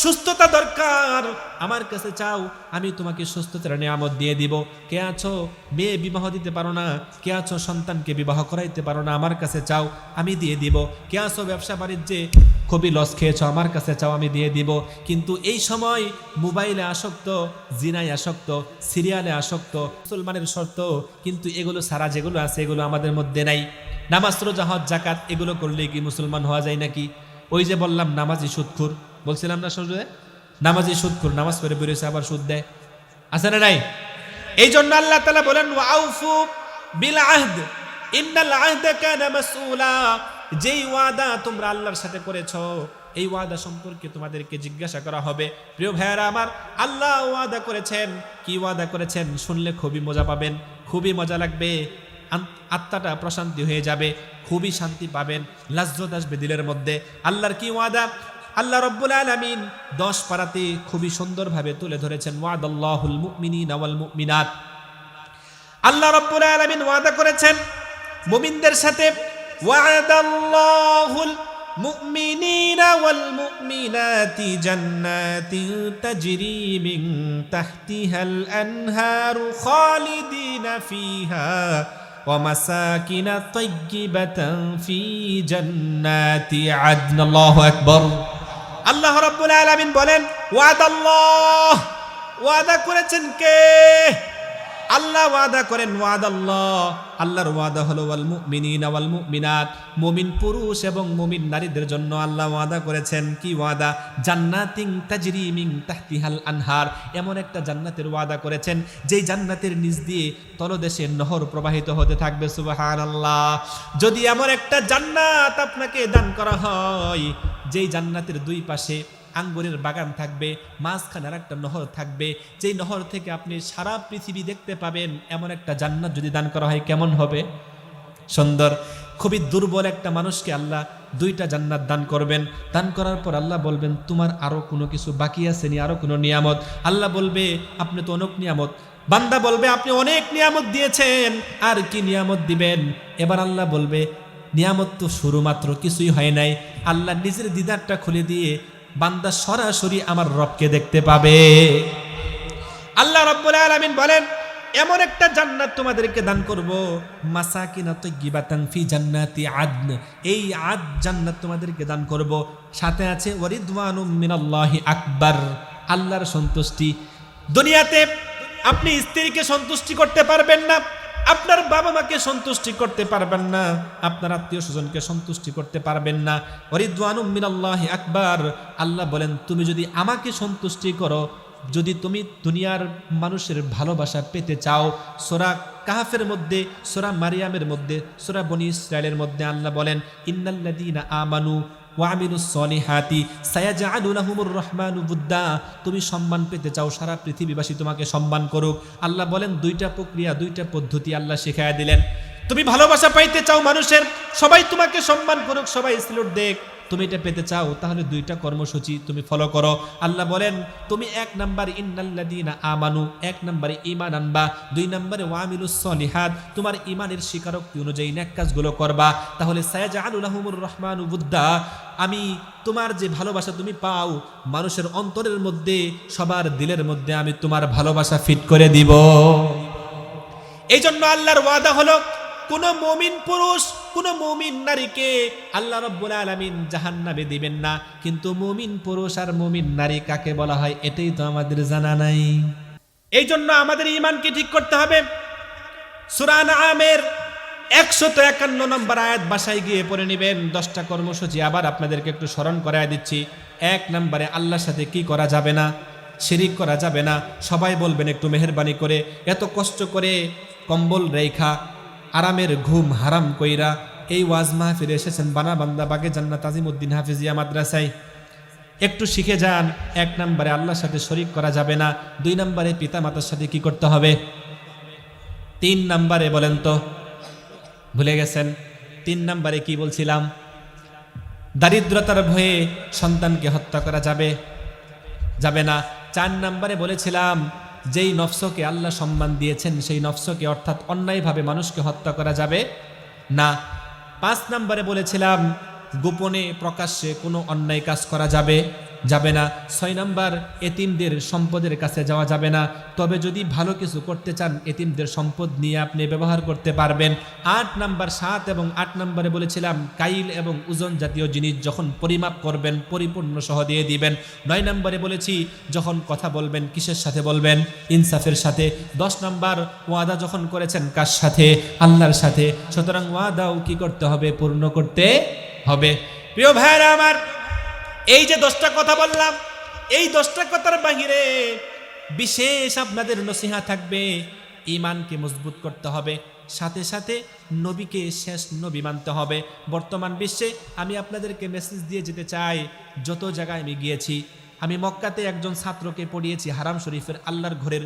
সুস্থতা দরকার, আমার কাছে চাও, আমি তোমাকে সুস্থতার নিয়ামত দিয়ে দিব। কে আছো মেয়ে বিবাহ দিতে পারো না, কে আছো সন্তানকে বিবাহ করাইতে পারো না, আমার কাছে চাও, আমি দিয়ে দিব। কে আছো ব্যবসা বাণিজ্যে খুবই লস খেয়েছো, আমার কাছে চাও, আমি দিয়ে দিব। কিন্তু এই সময় মোবাইলে আসক্ত, জিনায় আসক্ত, সিরিয়ালে আসক্ত মুসলমানের শর্ত, কিন্তু এগুলো সারা যেগুলো আছে এগুলো আমাদের মধ্যে নাই। নামাজ, রোজা, হজ, যাকাত এগুলো করলে কি মুসলমান হওয়া যায় নাকি? ওই যে বললাম নামাজি সুদখোর, বলছিলাম না শুরুতে, নামাজি সুদখোর, নামাজ পড়ে বেরিয়েছে আবার সুদ দেয়। আছে না নাই? এই জন্য আল্লাহ তাআলা বলেন ওয়াউফু বিল আহদ ইন্নাল আহদা কানা মাসউলা, যেই ওয়াদা তোমরা আল্লাহর সাথে করেছো এই ওয়াদা সম্পর্কে তোমাদেরকে জিজ্ঞাসা করা হবে। প্রিয় ভাইয়েরা আমার, আল্লাহ ওয়াদা করেছেন। কি ওয়াদা করেছেন শুনলে খুবই মজা পাবেন, খুবই মজা লাগবে, আত্মাটা প্রশান্তি হয়ে যাবে, খুবই শান্তি পাবেন, লাজ্জত আসবে দিলের মধ্যে। আল্লাহর কি ওয়াদা? আল্লাহ রাব্বুল আলামিন 10 পারাতে খুবই সুন্দরভাবে তুলে ধরেছেন। ওয়াদাল্লাহুল মুমিনিনা ওয়াল মুমিনাত, আল্লাহ রাব্বুল আলামিন ওয়াদা করেছেন মুমিনদের সাথে। ওয়াদাল্লাহুল মুমিনিনা ওয়াল মুমিনাতি জান্নাতিন তাজরি মিন তাহতিহাল আনহারু খালিদিনা ফিহা ওয়া মাসাকিনা তাইয়্যিবাতান ফি জান্নাতি আদন। আল্লাহু আকবার। আল্লাহ রাব্বুল আলামিন বলেন ওয়াদাল্লাহ, ওয়াদা করেছেন কে? আল্লাহ ওয়াদা করেন। ওয়াদাল্লাহ, আল্লাহর ওয়াদা হলো ওয়াল মুমিনিনা ওয়াল মুমিনাত, মুমিন পুরুষ এবং মুমিন নারীদের জন্য আল্লাহ ওয়াদা করেছেন। কি ওয়াদা? জান্নাতিন তাজরি মিন তাহতিহাল আনহার, এমন একটা জান্নাতের ওয়াদা করেছেন যেই জান্নাতের নিচ দিয়ে তলদেশে নহর প্রবাহিত হতে থাকবে। সুবহানাল্লাহ। যদি এমন একটা জান্নাত আপনাকে দান করা হয়, যেই জান্নাতের দুই পাশে আঙ্গুরের বাগান থাকবে, মাঝখানে আর একটা নহর থাকবে, যেই নহর থেকে আপনি সারা পৃথিবী দেখতে পাবেন, এমন একটা জান্নাত যদি দান করা হয় কেমন হবে? সুন্দর। খুবই দুর্বল একটা মানুষকে আল্লাহ 2টা জান্নাত দান করবেন। দান করার পর আল্লাহ বলবেন তোমার আরো কোনো কিছু বাকি আছে নি, আরো কোনো নিয়ামত? আল্লাহ বলবে আপনি তো অনেক নিয়ামত। বান্দা বলবে আপনি অনেক নিয়ামত দিয়েছেন, আর কি নিয়ামত দিবেন? এবার আল্লাহ বলবে নিয়ামত তো শুরু মাত্র, কিছুই হয় নাই। আল্লাহ নিজের দিদারটা খুলে দিয়ে বান্দা সরাসরি আমার রবকে দেখতে পাবে। আল্লাহ রাব্বুল আলামিন বলেন এমন একটা জান্নাত তোমাদেরকে দান করব, মাসাকিনা তাইয়্যিবাতান ফি জান্নাতি আদন, এই আদ জান্নাত তোমাদেরকে দান করব। সাথে আছে ওয়ারিদওয়ানুম মিনাল্লাহি আকবার, আল্লাহর সন্তুষ্টি। দুনিয়াতে আপনি স্ত্রীকে সন্তুষ্টি করতে পারবেন না, আপনার বাবা মাকে সন্তুষ্টি করতে পারবেন না, আপনার আত্মীয় স্বজনকে সন্তুষ্টি করতে পারবেন না। ওয়ারিদওয়ানুম মিনাল্লাহি আকবার, আল্লাহ বলেন তুমি যদি আমাকে সন্তুষ্টি করো, যদি তুমি দুনিয়ার মানুষের ভালোবাসা পেতে চাও, সূরা কাহফের মধ্যে, সূরা মারিয়ামের মধ্যে, সূরা বনি ইসরাইলের মধ্যে আল্লাহ বলেন ইন্নাল্লাযীনা আমানু ওয়া আমিলুস সলিহাতি সায়াজআলু লাহুমুর রহমানু বুদ্দা, তুমি সম্মান পেতে চাও, সারা পৃথিবীবাসী তোমাকে সম্মান করুক। আল্লাহ বলেন 2টা প্রক্রিয়া, 2টা পদ্ধতি আল্লাহ শিখায়া দিলেন। তুমি ভালোবাসা পাইতে চাও মানুষের, সবাই তোমাকে সম্মান করুক, সবাই স্যালুট দেখ, তুমি এটা পেতে চাও, তাহলে 2টা কর্মসূচি তুমি ফলো করো। আল্লাহ বলেন তুমি 1 নাম্বার ইন্নাল্লাযীনা আমানু, 1 নম্বরে ঈমান আনবা, 2 নম্বরে ওয়ামিলুস সলিহাত, তোমার ঈমানের স্বীকারোক্তি অনুযায়ী নেক কাজগুলো করবা, তাহলে সায়াজআলু লাহুমুর রহমানু বুদ্দা, আমি তোমার যে ভালোবাসা তুমি পাও মানুষের অন্তরের মধ্যে, সবার দিলের মধ্যে আমি তোমার ভালোবাসা ফিট করে দিব। এই জন্য আল্লাহর ওয়াদা হলো কোন মুমিন পুরুষ কোন মুমিন নারীকে আল্লাহ রাব্বুল আলামিন জাহান্নামে দিবেন না। কিন্তু মুমিন পুরুষ আর মুমিন নারী কাকে বলা হয় এটাই তো আমাদের জানা নাই। এই জন্য আমাদের ঈমানকে ঠিক করতে হবে। সূরা আনআমের 151 নম্বর আয়াত বাসায় গিয়ে পড়ে নেবেন। 10টা কর্মসূচি আবার আপনাদেরকে একটু স্মরণ করায় দিচ্ছি। 1 নম্বরে আল্লাহর সাথে কি করা যাবে না, শিরিক করা যাবে না। সবাই বলবেন একটু মেহেরবানি করে, এত কষ্ট করে কম্বল রেখা আরামের ঘুম হারাম কইরা এই ওয়াজ মাহফিলে এসেছেন বানাবান্দা বাগে জান্নাত আজিমউদ্দিন হাফিজিয়া মাদ্রাসায়, একটু শিখে যান। 1 নম্বরে আল্লাহর সাথে শরিক করা যাবে না। 2 নম্বরে পিতা মাতার সাথে কি করতে হবে। 3 নম্বরে বলেন তো, ভুলে গেছেন? 3 নম্বরে কি বলছিলাম? দারিদ্রতার ভয়ে সন্তানকে হত্যা করা যাবে না। 4 নম্বরে বলেছিলাম যেই নফসকে আল্লাহ সম্মান দিয়েছেন সেই নফসকে অর্থাৎ অন্যায়ভাবে মানুষকে হত্যা করা যাবে না। 5 নম্বরে বলেছিলাম গোপনে প্রকাশ্যে কোনো অন্যায় কাজ করা যাবে না। 6 নম্বর এতিমদের সম্পদের কাছে যাওয়া যাবে না, তবে যদি ভালো কিছু করতে চান এতিমদের সম্পদ নিয়ে আপনি ব্যবহার করতে পারবেন। 8 নম্বর 7 এবং 8 নম্বরে বলেছিলাম কাইল এবং ওজন জাতীয় জিনিস যখন পরিমাপ করবেন পরিপূর্ণ সহ দিয়ে দিবেন। 9 নম্বরে বলেছি যখন কথা বলবেন কিসের সাথে বলবেন, ইনসাফের সাথে। 10 নম্বর ওয়াদা যখন করেছেন কার সাথে, আল্লাহর সাথে। সুতরাং ওয়াদাও কি করতে হবে, পূর্ণ করতে হবে। প্রিয় ভাইরা আমার, এই যে 10টা কথা বললাম, এই 10টা কথার বাহিরে বিশেষ আপনাদের নসিহা থাকবে। ঈমানকে মজবুত করতে হবে, সাথে সাথে নবীকে শেষ নবী মানতে হবে। বর্তমান বিশ্বে আমি আপনাদেরকে মেসেজ দিয়ে যেতে চাই, যত জায়গায় আমি গিয়েছি, আমি মক্কাতে একজন ছাত্রকে পড়িয়েছি হারাম শরীফের আল্লাহর ঘরের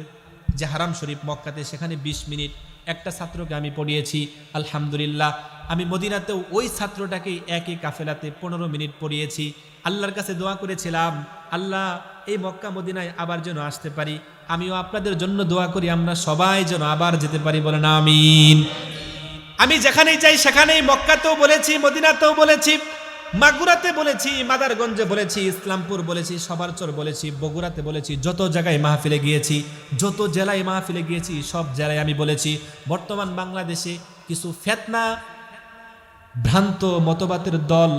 যে হারাম শরীফ মক্কাতে, সেখানে 20 মিনিট একটা ছাত্রকে আমি পড়িয়েছি। আলহামদুলিল্লাহ, আমি মদিনাতেও ওই ছাত্রটাকে একই কাফেলাতে 15 মিনিট পড়িয়েছি। আল্লাহর কাছে দোয়া করেছিলাম, আল্লাহ এই মক্কা মদিনায় আবার যেন আসতে পারি। আমিও আপনাদের জন্য দোয়া করি আমরা সবাই যেন আবার যেতে পারি, বলেন আমিন। আমি যেখানেই যাই সেখানেই মক্কাতেও বলেছি, মদিনাতেও বলেছি, মাগুরাতে বলেছি, মাদারগঞ্জে বলেছি, ইসলামপুর বলেছি, সবারচর বলেছি, বগুড়াতে বলেছি, যত জায়গায় মাহফিলে গিয়েছি, যত জেলায় মাহফিলে গিয়েছি সব জেলায় আমি বলেছি। বর্তমান বাংলাদেশে কিছু ফেতনা ভ্রান্ত মতবাদের দল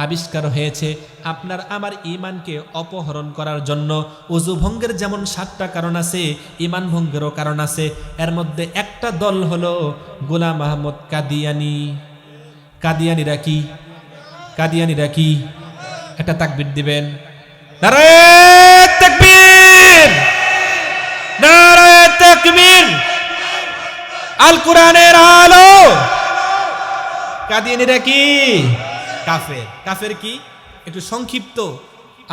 আবিষ্কার হয়েছে আপনার আমার ঈমানকে অপহরণ করার জন্য। ওযু ভঙ্গের যেমন 7টা কারণ আছে, ঈমান ভঙ্গেরও কারণ আছে। এর মধ্যে একটা দল হলো গোলাম আহমদ কাদিয়ানি। কাদিয়ানিরা কি? একটা তাকবীর দিবেন। নারায়ে তাকবীর, নারায়ে তাকবীর, আল কোরআনের আলো। কাদিয়ানিরা কি? কাফের কি? একটু সংক্ষিপ্ত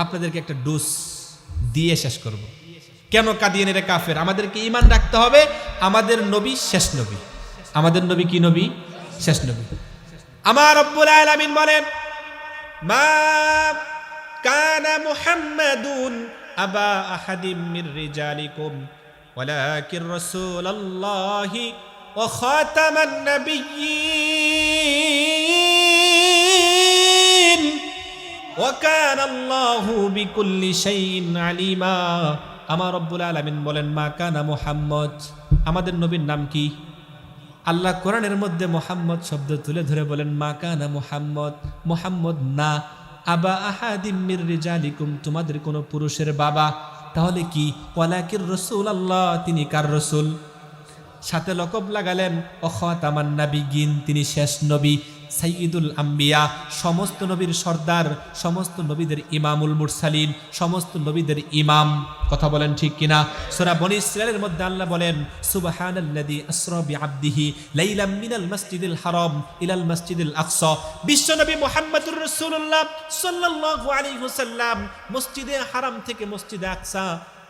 আপনাদেরকে একটা ডোজ দিয়ে শেষ করব। কেন কাদিয়ানিরা কাফের? আমাদেরকে ঈমান রাখতে হবে, আমাদের নবী শেষ নবী। আমাদের নবী কি নবী? শেষ নবী। আমার রব্বুল আলামিন বলেন, মা কানা মুহাম্মাদুন আবা আহাদিম মির রিজালিকুম ওয়ালাকিন রাসূলুল্লাহি ওয়া খাতামান নাবিয়্যিন ওয়া কানা আল্লাহু বিকুল্লি শাইইন আলিমা। আমার রব্বুল আলামিন বলেন, মা কানা মুহাম্মদ, আমাদের নবীর নাম কি? আল্লাহ কোরআনের মধ্যে মুহাম্মদ শব্দ তুলে ধরে বলেন, মা কানা মুহাম্মদ, মুহাম্মদ না, আবা আহাদিম মির রিজালিকুম, তোমাদের কোনো পুরুষের বাবা। তাহলে কি? ওয়ালাকির রাসূলুল্লাহ, তিনি কার রাসূল? সাথে লকব লাগালেন ও খাতামান নাবিয়্যিন, তিনি শেষ নবী, সাইয়্যিদুল আম্বিয়া, সমস্ত নবীর সর্দার, সমস্ত নবীদের ইমামুল মুরসালিন, সমস্ত নবীদের ইমাম। কথা বলেন ঠিক কিনা? সূরা বনী ইসরাঈলের মধ্যে আল্লাহ বলেন, সুবহানাল্লাযী আসরা বিআবদিহি লাইলাম মিনাল মাসজিদিল হারাম ইলাল মাসজিদিল আকসা। বিশ্বনবী মুহাম্মদুর রাসূলুল্লাহ সাল্লাল্লাহু আলাইহি ওয়াসাল্লাম মসজিদে হারাম থেকে মসজিদে আকসা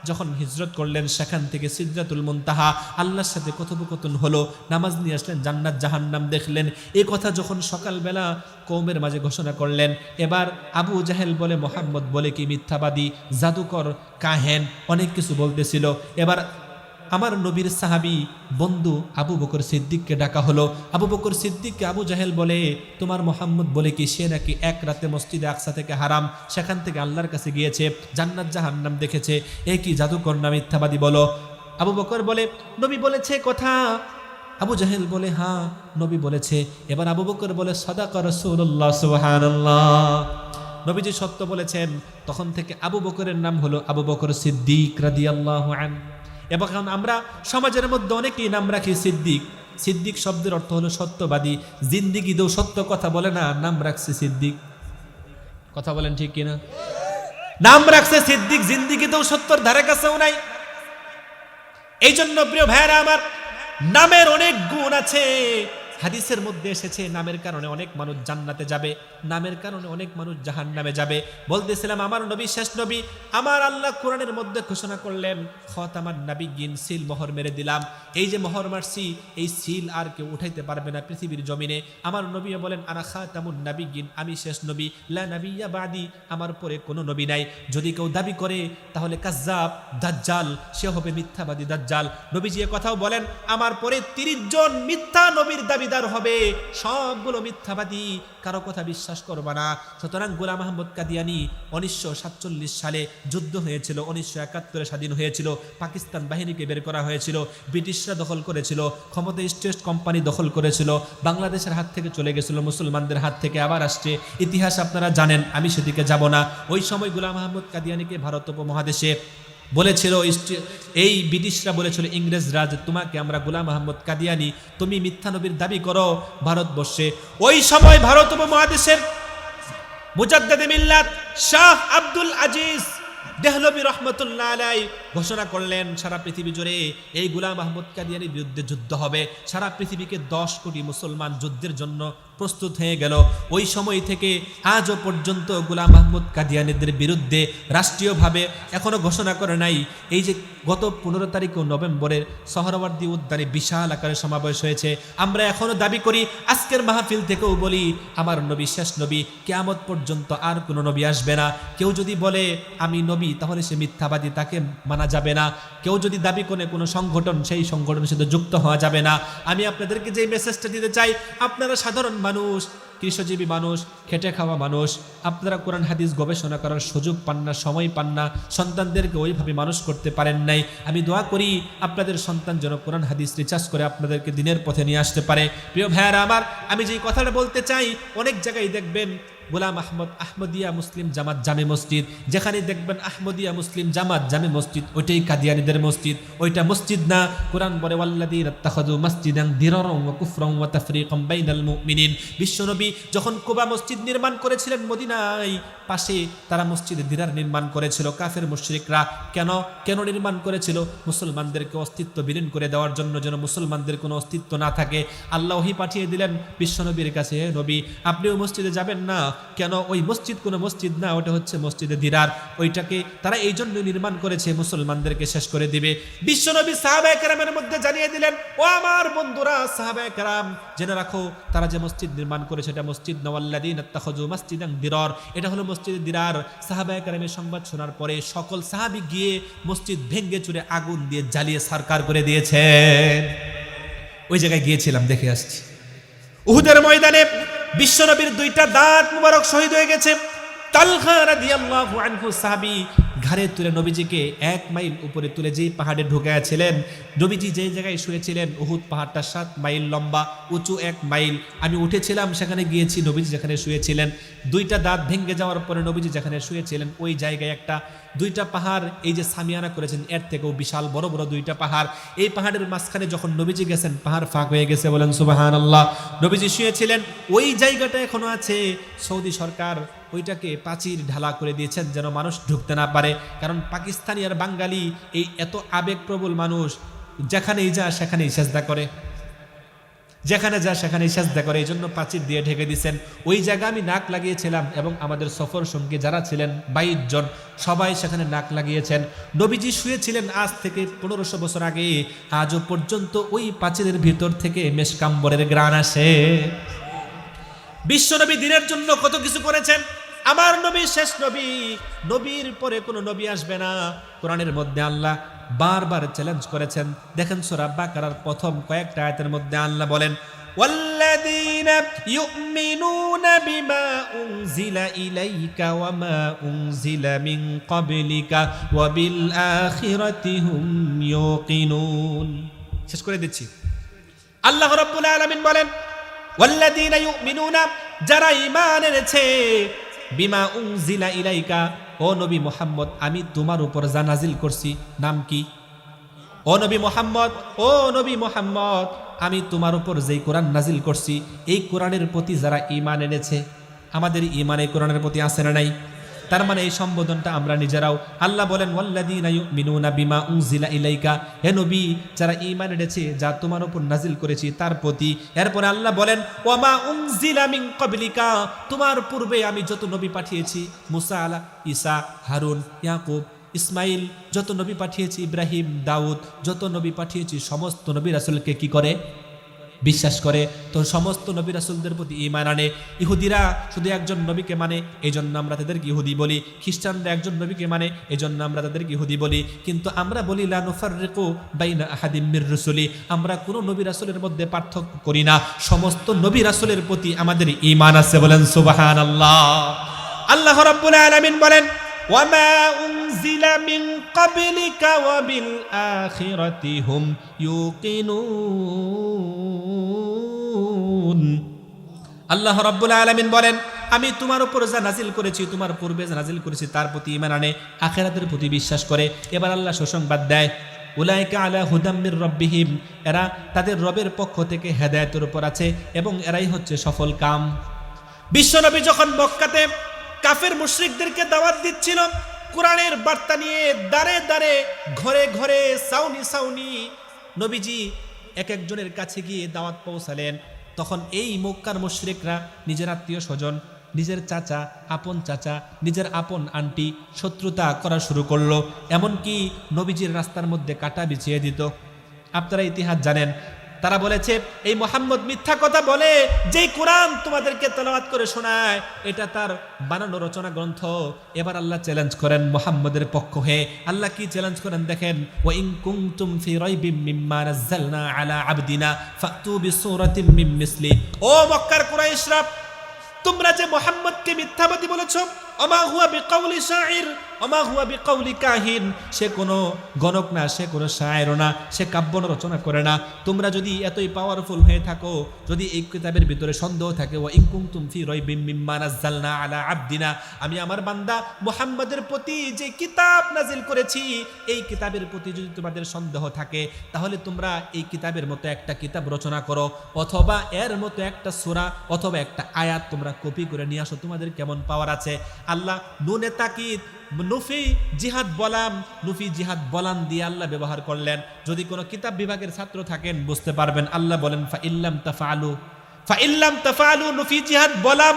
যখন হিজরত করলেন, সেখান থেকে সিদরাতুল মুনতাহা আল্লাহর সাথে কথোপকথন হলো, নামাজ নিয়ে আসলেন, জান্নাত জাহান্নাম দেখলেন। এই কথা যখন সকালবেলা কওমের মাঝে ঘোষণা করলেন, এবার আবু জাহেল বলে মুহাম্মদ বলে কি মিথ্যাবাদী, জাদুকর, কাহেন, অনেক কিছু বলতেছিল। এবার আমার নবীর সাহাবী বন্ধু আবু বকর সিদ্দিককে ডাকা হলো। আবু বকর সিদ্দিককে আবু জাহেল বলে, তোমার মুহাম্মদ বলে কি সে নাকি এক রাতে মসজিদে আকসা থেকে হারাম, সেখান থেকে আল্লাহর কাছে গিয়েছে, জান্নাত জাহান্নাম দেখেছে, এ কি জাদুকর না মিথ্যাবাদী বলো। আবু বকর বলে, নবী বলেছে কথা, আবু জাহেল বলে হ্যাঁ নবী বলেছে। এবার আবু বকর বলে সাদাকা রাসূলুল্লাহ সুবহানাল্লাহ, নবীজি সত্য বলেছেন। তখন থেকে আবু বকরের নাম হলো আবু বকর সিদ্দিক রাদিয়াল্লাহু আনহু। এবং আমরা সমাজের মধ্যে অনেকেই নাম রাখি সিদ্দিক। সিদ্দিক শব্দের অর্থ হলো সত্যবাদী, জিন্দিগিতেও সত্য কথা বলে না, নাম রাখছে সিদ্দিক। কথা বলেন ঠিক কিনা? নাম রাখছে সিদ্দিক, জিন্দিগিতেও সত্যর ধারে কাছেও নাই। এই জন্য প্রিয় ভাইরা আমার, নামের অনেক গুণ আছে। হাদিসের মধ্যে এসেছে নামের কারণে অনেক মানুষ জান্নাতে যাবে, নামের কারণে অনেক মানুষ জাহান্নামে যাবে। বলতেছিলাম আমার নবী শেষ নবী, আমার আল্লাহ কোরআনের মধ্যে ঘোষণা করলেন খাতামান নাবিয়্যিন, সিল মোহর মেরে দিলাম। এই যে মোহর মারছি, এই সিল আর কেউ উঠাইতে পারবে না পৃথিবীর জমিনে। আমার নবী বলেন আনা খাতামুন নাবিয়্যিন, আমি শেষ নবী, লা নাবিয়্যা বাদি, আমার পরে কোনো নবী নাই। যদি কেউ দাবি করে তাহলে কাজ্জাব, দাজ্জাল, সে হবে মিথ্যাবাদী দাজ্জাল। নবীজি এ কথাও বলেন আমার পরে 30 জন মিথ্যা নবীর দাবিদার হবে, সবগুলো মিথ্যাবাদী, কারো কথা বিশ্বাস করবা না। সুতরাং গোলাম আহমদ কাদিয়ানী 1947 সালে যুদ্ধ হয়েছিল, 1971 স্বাধীন হয়েছিল, পাকিস্তান বাহিনীকে বের করা হয়েছিল, ব্রিটিশরা দখল করেছিল, ক্ষমতা ইস্ট ওয়েস্ট কোম্পানি দখল করেছিল, বাংলাদেশের হাত থেকে চলে গেছিল, মুসলমানদের হাত থেকে আবার আসছে। ইতিহাস আপনারা জানেন, আমি সেদিকে যাব না। ওই সময় গোলাম আহমদ কাদিয়ানীকে ভারত উপমহাদেশে বলেছিল, এই ব্রিটিশরা বলেছিল ইংরেজরা, তোমাকে আমরা গোলাম আহমদ কাদিয়ানী, তুমি মিথ্যা নবীর দাবি করো ভারতবর্ষে। ওই সময় ভারত উপমহাদেশের মুজাদ্দিদে মিল্লাত শাহ আব্দুল আজিজ দেহলভী রহমতুল্লাহ আলাইহি ঘোষণা করলেন সারা পৃথিবী জুড়ে এই গোলাম আহমদ কাদিয়ানীর বিরুদ্ধে যুদ্ধ হবে। সারা পৃথিবীকে 10 কোটি মুসলমান যুদ্ধের জন্য প্রস্তুত হয়ে গেল। ওই সময় থেকে আজও পর্যন্ত গোলাম আহমদ কাদিয়ানীদের বিরুদ্ধে রাষ্ট্রীয়ভাবে এখনো ঘোষণা করে নাই। এই যে গত 15 তারিখ নভেম্বরের সোহরাওয়ার্দী উদ্যানে বিশাল আকারে সমাবেশ হয়েছে, আমরা এখনো দাবি করি, আজকের মাহফিল থেকেও বলি, আমার নবী শেষ নবী, কিয়ামত পর্যন্ত আর কোনো নবী আসবে না। কেউ যদি বলে আমি নবী তাহলে সে মিথ্যাবাদী, তাকে মানা যাবে না। কেউ যদি দাবি করে কোনো সংগঠন, সেই সংগঠনের সাথে যুক্ত হওয়া যাবে না। আমি আপনাদেরকে যে মেসেজটা দিতে চাই, আপনারা সাধারণ মানুষ, কৃষিজীবী মানুষ, খেটে খাওয়া মানুষ, আপনারা কোরআন হাদিস গবেষণা করার সুযোগ পান না, সময় পান না, সন্তানদেরকে ওইভাবে মানুষ করতে পারেন নাই। আমি দোয়া করি আপনাদের সন্তান যেন কোরআন হাদিস রিসার্চ করে আপনাদেরকে দিনের পথে নিয়ে আসতে পারে। প্রিয় ভাইয়ারা আমার, আমি যেই কথাটা বলতে চাই, অনেক জায়গায় দেখবেন গোলাম আহমদ আহমদিয়া মুসলিম জামাত জামে মসজিদ, যেখানে দেখবেন আহমদিয়া মুসলিম জামাত জামে মসজিদ, ওইটাই কাদিয়ানীদের মসজিদ, ওইটা মসজিদ না। কোরআন বলে ওয়াল্লাযীনা ইত্তাখাযু মাসজিদান দিরারান ওয়া কুফরান ওয়া তাফরীকাম বাইনাল মুমিনিন। বিশ্বনবী যখন কুবা মসজিদ নির্মাণ করেছিলেন মদিনায় পাশে, তারা মসজিদে দিরার নির্মাণ করেছিল কাফের মুশরিকরা। কেন নির্মাণ করেছিল? মুসলমানদেরকে অস্তিত্ব বিলীন করে দেওয়ার জন্য, যেন মুসলমানদের কোনো অস্তিত্ব না থাকে। আল্লাহ ওহী পাঠিয়ে দিলেন বিশ্বনবীর কাছে, হে নবী আপনিও মসজিদে যাবেন না। কেন? ওই মসজিদ কোনো মসজিদ না, ওটা হচ্ছে মসজিদে দিরার। ওইটাকে তারা এই জন্য নির্মাণ করেছে, মুসলমানদেরকে শেষ করে দিবে। বিশ্বনবী সাহাবায়ে কেরামের মধ্যে জানিয়ে দিলেন, ও আমার বন্ধুরা সাহাবায়ে কেরাম, জেনে রাখো তারা যে মসজিদ নির্মাণ করেছে এটা মসজিদ না, ওয়াল্লাযীনা ইত্তাখাযু মাসজিদান দিরার, এটা হলো মসজিদে দিরার। সাহাবায়ে কেরামের সংবাদ শোনার পরে সকল সাহাবী গিয়ে মসজিদ ভেঙ্গে চুরে আগুন দিয়ে জ্বালিয়ে সারকার করে দিয়েছেন। ওই জায়গায় গিয়েছিলাম, দেখে আসছি। উহুদের ময়দানে বিশ্বনবীর 2টা দাঁত মুবারক শহীদ হয়ে গেছে। তালহা রাদিয়াল্লাহু আনহু সাহাবী ঘাড়ে তুলে নবীজিকে 1 মাইল উপরে তুলে যেই পাহাড়ে ঢুকাইয়াছিলেন, নবীজি যেই জায়গায় শুয়েছিলেন উহুদ পাহাড়টা 7 মাইল লম্বা, উঁচু 1 মাইল। আমি উঠেছিলাম, সেখানে গিয়েছি, নবীজি যেখানে শুয়েছিলেন 2টা দাঁত ভেঙে যাওয়ার পরে নবীজি যেখানে শুয়েছিলেন ওই জায়গায় 2টা পাহাড়, এই যে সামিয়ানা করেছেন এর থেকেও বিশাল বড় বড় 2টা পাহাড়। এই পাহাড়ের মাঝখানে যখন নবীজি গেছেন পাহাড় ফাঁক হয়ে গেছে, বলেন সুবহানাল্লাহ। নবীজি শুয়েছিলেন ওই জায়গাটা এখনো আছে। সৌদি সরকার ওইটাকে প্রাচীর ঢালা করে দিয়েছেন যেন মানুষ ঢুকতে না পারে, কারণ পাকিস্তানি আর বাঙালি এই এত আবেগপ্রবল মানুষ, যেখানেই যা সেখানেই সেজদা করে, যেখানে যা সেখানেই সেজদা করে, এই জন্য প্রাচীর দিয়ে ঢেকে দিয়েছেন। ওই জায়গা আমি নাক লাগিয়েছিলাম এবং আমাদের সফর সঙ্গী যারা ছিলেন 22 জন, সবাই সেখানে নাক লাগিয়েছেন। নবীজি শুয়েছিলেন আজ থেকে 1500 বছর আগে, আজও পর্যন্ত ওই প্রাচীরের ভিতর থেকে মেশকাম্বরের ঘ্রাণ আসে। বিশ্বনবী দিনের জন্য কত কিছু করেছেন। আমার নবী শেষ নবী, নবীর পরে কোনো নবী আসবে না। কোরআনের মধ্যে আল্লাহ বারবার চ্যালেঞ্জ করেছেন। দেখেন সূরা বাকারার প্রথম কয়েকটা আয়াতের মধ্যে আল্লাহ বলেন, ওয়াল্লাযীনা ইউমিনুনা বিমা উনজিলা ইলাইকা ওয়া মা উনজিলা মিন ক্বাবলিকা ওয়া বিল আখিরাতি হুম ইউকিনুন। শেষ করে দিচ্ছি। আল্লাহ রাব্বুল আলামিন বলেন ওয়াল্লাযীনা ইউমিনুনা, যারা ঈমান এনেছে, বিমা উনজিলা ইলাইকা, ও নবী মুহাম্মদ আমি তোমার উপর যা নাজিল করছি, নাম কি? ও নবী মুহাম্মদ, ও নবী মুহাম্মদ আমি তোমার উপর যেই কোরআন নাজিল করছি, এই কোরআনের প্রতি যারা ঈমান এনেছে, আমাদের ঈমান এই কোরআনের প্রতি আছে না নাই? তার মানে এই সম্বোধনটা আমরা নিজেরাও। আল্লাহ বলেন ওয়াল্লাযীনা ইউমিনুনা বিমা উনজিলা ইলাইকা, হে নবী যারা ঈমান এনেছে যা তোমার উপর নাজিল করেছি তার প্রতি। এরপরে আল্লাহ বলেন ওয়ামা উনজিলা মিন ক্বাবলিকা, তোমার পূর্বে আমি যত নবী পাঠিয়েছি, মুসা, ঈসা, হারুন, ইয়াকুব, ইসমাইল, যত নবী পাঠিয়েছি, ইব্রাহিম, দাউদ, যত নবী পাঠিয়েছি, সমস্ত নবী রাসূলকে কি করে? বিশ্বাস করে। তো সমস্ত নবী রাসূলদের প্রতি ঈমান আনে। ইহুদিরা শুধু একজন নবীকে মানে, এই জন্য আমরা তাদেরকে ইহুদি বলি। খ্রিস্টানরা একজন নবীকে মানে, এই জন্য আমরা তাদেরকে ইহুদি বলি। কিন্তু আমরা বলি লা নুফাররিকু বাইনা আহাদিম মির রুসুলি, আমরা কোনো নবী রাসূলের মধ্যে পার্থক্য করি না। সমস্ত নবী রাসূলের প্রতি আমাদের ঈমান আছে, বলেন সুবহানাল্লাহ। আল্লাহ রাব্বুল আলামিন বলেন ওয়ামা উনজিলা মিন ক্বাবলিকা ওয়া বিল আখিরাতি হুম ইউকিনুন। আল্লাহ রাব্বুল আলামিন বলেন আমি তোমার উপর যা নাজিল করেছি, তোমার পূর্বে যা নাজিল করেছি তার প্রতি ঈমান আনে, আখিরাতের প্রতি বিশ্বাস করে। এবার আল্লাহ সুসংবাদ দেয় উলাইকা আলা হুদাম মির রাব্বিহিম, এরা তাদের রবের পক্ষ থেকে হেদায়েতের উপর আছে এবং এরাই হচ্ছে সফল কাম। বিশ্বনবী যখন মক্কাতে কাফের মুশরিকদেরকে দাওয়াত দিচ্ছিল, কোরআনের বার্তা নিয়ে দাঁড়ে দাঁড়ে, ঘরে ঘরে, সাউনি সাউনি নবীজি এক একজনের কাছে গিয়ে দাওয়াত পৌঁছালেন। তখন এই মক্কার মুশরিকরা নিজের আত্মীয় স্বজন, নিজের চাচা, আপন চাচা, নিজের আপন আন্টি শত্রুতা করা শুরু করলো। এমনকি নবীজির রাস্তার মধ্যে কাঁটা বিছিয়ে দিত। আপনারা ইতিহাস জানেন, তারা বলেছে এই মুহাম্মদ মিথ্যা কথা বলে, যেই কোরআন তোমাদেরকে তেলাওয়াত করে শোনায় এটা তার বানানো রচনা গ্রন্থ। এবার আল্লাহ চ্যালেঞ্জ করেন মুহাম্মদের পক্ষ হয়ে। আল্লাহ কি চ্যালেঞ্জ করেন দেখেন, ওয়া ইন কুনতুম ফি রাইবিম মিম্মা নাযালনা আলা আবদিনা ফাতু বিসূরাতিম মিন মিসলি। ও মক্কার কুরাইশরা, তোমরা যে মুহাম্মদকে মিথ্যাবাদী বলেছো, ওমা হুয়া বিকাউলি শাইর ওমা হুয়া বিকাউলি কাহিন, সে কোনো গণক না, সে কোনো শায়েরও না, সে কাব্য রচনা করে না। তোমরা যদি এতই পাওয়ারফুল হয়ে থাকো, যদি এই কিতাবের ভিতরে সন্দেহ থাকে, ওয়া ইন কুনতুম ফি রাইবিম মিম্মা নাযালনা আলা আবদিনা, আমি আমার বান্দা মুহাম্মদের প্রতি যে কিতাব নাজিল করেছি এই কিতাবের প্রতি যদি তোমাদের সন্দেহ থাকে, তাহলে তোমরা এই কিতাবের মতো একটা কিতাব রচনা করো, অথবা এর মতো একটা সূরা অথবা একটা আয়াত তোমরা কপি করে নিয়ে আসো। তোমাদের কেমন পাওয়ার আছে? আল্লাহ নুনে তাকিদ, নুফি জিহাদ বলাম, নুফি জিহাদ বলান দিয়ে আল্লাহ ব্যবহার করলেন। যদি কোনো কিতাব বিভাগের ছাত্র থাকেন বুঝতে পারবেন। আল্লাহ বলেন ফাইল্লাম তাফআলু নুফি জিহাদ বলাম,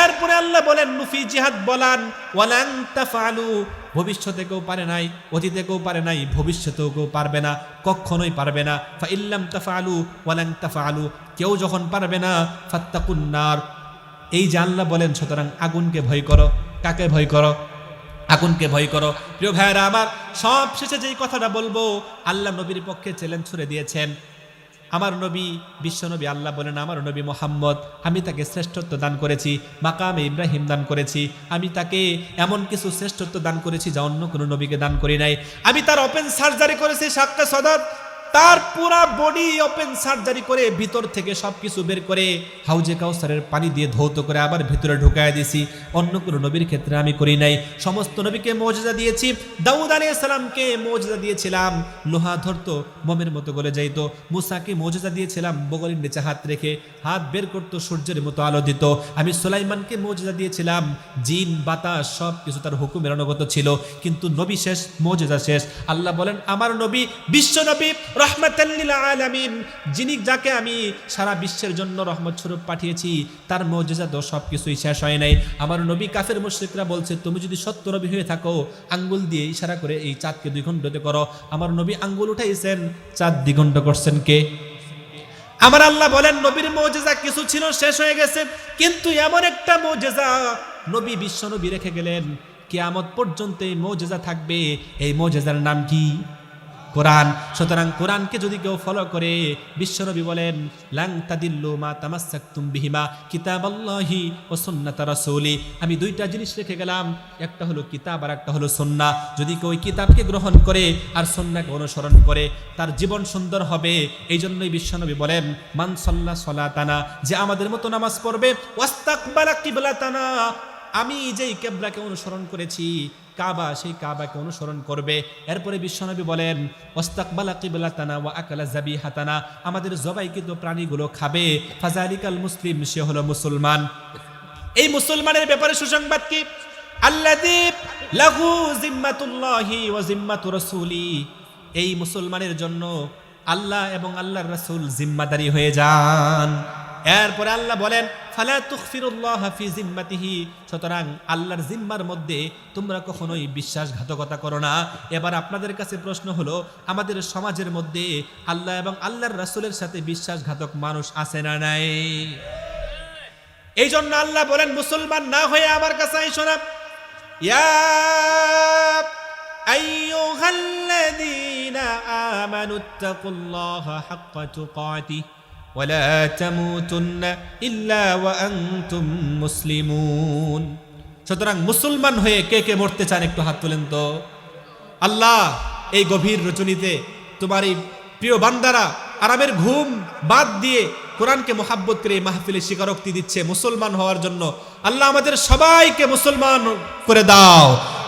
এরপরে আল্লাহ বলেন নুফি জিহাদ বলান, ওয়ালান তাফআলু, ভবিষ্যতে কেউ পারে নাই, অতীতে কেউ পারে নাই, ভবিষ্যতেও কেউ পারবে না, কখনোই পারবে না। ফাইল্লাম তাফআলু ওয়ালান তাফআলু, কেউ যখন পারবে না, ফাত্তাকুন নার, এই যে আল্লাহ বলেন, সুতরাং আগুনকে ভয় করো। কাকে ভয় করো? আগুনকে ভয় করো। প্রিয় ভাইরা আমার, সব শেষে যেই কথাটা বলবো, আল্লাহ নবীর পক্ষে চ্যালেঞ্জ ছুড়ে দিয়েছেন। আমার নবী, বিশ্বনবী, আল্লাহ বলেন আমার নবী মুহাম্মদ, আমি তাকে শ্রেষ্ঠত্ব দান করেছি, মাকামে ইব্রাহিম দান করেছি, আমি তাকে এমন কিছু শ্রেষ্ঠত্ব দান করেছি যা অন্য কোনো নবীকে দান করি নাই। আমি তার ওপেন সার্জারি করেছি, সাক্কা সদর, তার পুরা বডি ওপেন সার্জারি করে ভিতর থেকে সবকিছু বের করে হাউজে কাউসারের পানি দিয়ে ধৌত করে আবার ভিতরে ঢুকায় দিয়েছি। অন্য কোনো নবীর ক্ষেত্রে আমি করি নাই। সমস্ত নবীকে মুজিজা দিয়েছি। দাউদ আলাইহিস সালামকে মুজিজা দিয়েছিলাম, লোহা ধরতো মোমের মতো গলে যাইতো। মুসাকে মুজিজা দিয়েছিলাম, বগলের নিচে হাত রেখে হাত বের করতো, সূর্যের মতো আলো দিত। আমি সুলাইমানকে মুজিজা দিয়েছিলাম, জিন বাতাস সব কিছু তার হুকুমের অনুগত ছিল। কিন্তু নবী শেষ, মুজিজা শেষ। আল্লাহ বলেন আমার নবী বিশ্ব নবী, রহমাতাল লিল আলামিন, যিনি যাকে আমি সারা বিশ্বের জন্য রহমত স্বরূপ পাঠিয়েছি, তার মুজিজা তো সব কিছুই শেষ হয় নাই। আমার নবী কাফের মুশরিকরা বলছে তুমি যদি সত্য নবী হয়ে থাকো, আঙ্গুল দিয়ে ইশারা করে এই চাঁদকে দ্বিখণ্ডিত করো। আমার নবী আঙ্গুল উঠাইছেন, চাঁদ দ্বিখণ্ড করছেন কে? আমার আল্লাহ বলেন নবীর মুজিজা কিছু ছিল শেষ হয়ে গেছে, কিন্তু এমন একটা মুজিজা নবী বিশ্ব নবী রেখে গেলেন, কিয়ামত পর্যন্ত এই মুজিজা থাকবে। এই মুজিজার নাম কি? কোরআন। সুতরাং কোরআনকে যদি কেউ ফলো করে, বিশ্বনবী বলেন লাং তাদিল্লু মা তামাসসাকতুম বিহিমা কিতাবাল্লাহি ওয়া সুন্নাত রাসূলি। আমি দুইটা জিনিস রেখে গেলাম, একটা হলো কিতাব আর একটা হলো সুন্নাহ। যদি কেউ ওই কিতাবকে গ্রহণ করে আর সুন্নাহকে অনুসরণ করে, তার জীবন সুন্দর হবে। এই জন্যই বিশ্বনবী বলেন মান সাল্লা সালাতানা, যে আমাদের মতো নামাজ পড়বে, ওয়াস্তাকবালা কিবলাতানা, আমি যেই কিবলাকে অনুসরণ করেছি কাবা, সেই কাবাকে অনুসরণ করবে। এরপরে বিশ্বনবী বলেন ওয়াস্তাকবালা কিবলাতানা ওয়া আকালা যাবিহাতানা, আমাদের জবাইকৃত প্রাণীগুলো খাবে। ফাযালিকাল মুসলিম, সে হলো মুসলমান। এই মুসলমানের ব্যাপারে সুসংবাদ কি? আল্লাযী লাহু জিম্মাতুল্লাহি ওয়া জিম্মাতু রাসূলি, এই মুসলমানের জন্য আল্লাহ এবং আল্লাহর রাসূল জিম্মাদারি হয়ে যান। এরপরে আল্লাহ বলেন ফালা তুখফিরুল্লাহ ফি জিম্মাতিহি, সুতরাং আল্লাহর জিম্মার মধ্যে তোমরা কখনোই বিশ্বাসঘাতকতা করো না। এবার আপনাদের কাছে প্রশ্ন হলো, আমাদের সমাজের মধ্যে আল্লাহ এবং আল্লাহর রাসূলের সাথে বিশ্বাসঘাতক মানুষ আছে না নাই? এই জন্য আল্লাহ বলেন মুসলমান না হয়ে আমার কাছে আইসো না। ইয়া আইয়ুহাল্লাযীনা আমানুত্তাকুল্লাহা হাক্কা তুকাতিহি ওয়া লা তামুতুন্না ইল্লা ওয়া আনতুম মুসলিমুন। সুতরাং মুসলমান হয়ে কে কে মরতে চান একটু হাত তোলেন তো। আল্লাহ এই গভীর রজনীতে তোমার এই প্রিয় বান্দারা আরামের ঘুম বাদ দিয়ে কোরআনকে মোহাব্বত করে মাহফিলে স্বীকারোক্তি দিচ্ছে মুসলমান হওয়ার জন্য। আল্লাহ আমাদের সবাইকে মুসলমান করে দাও।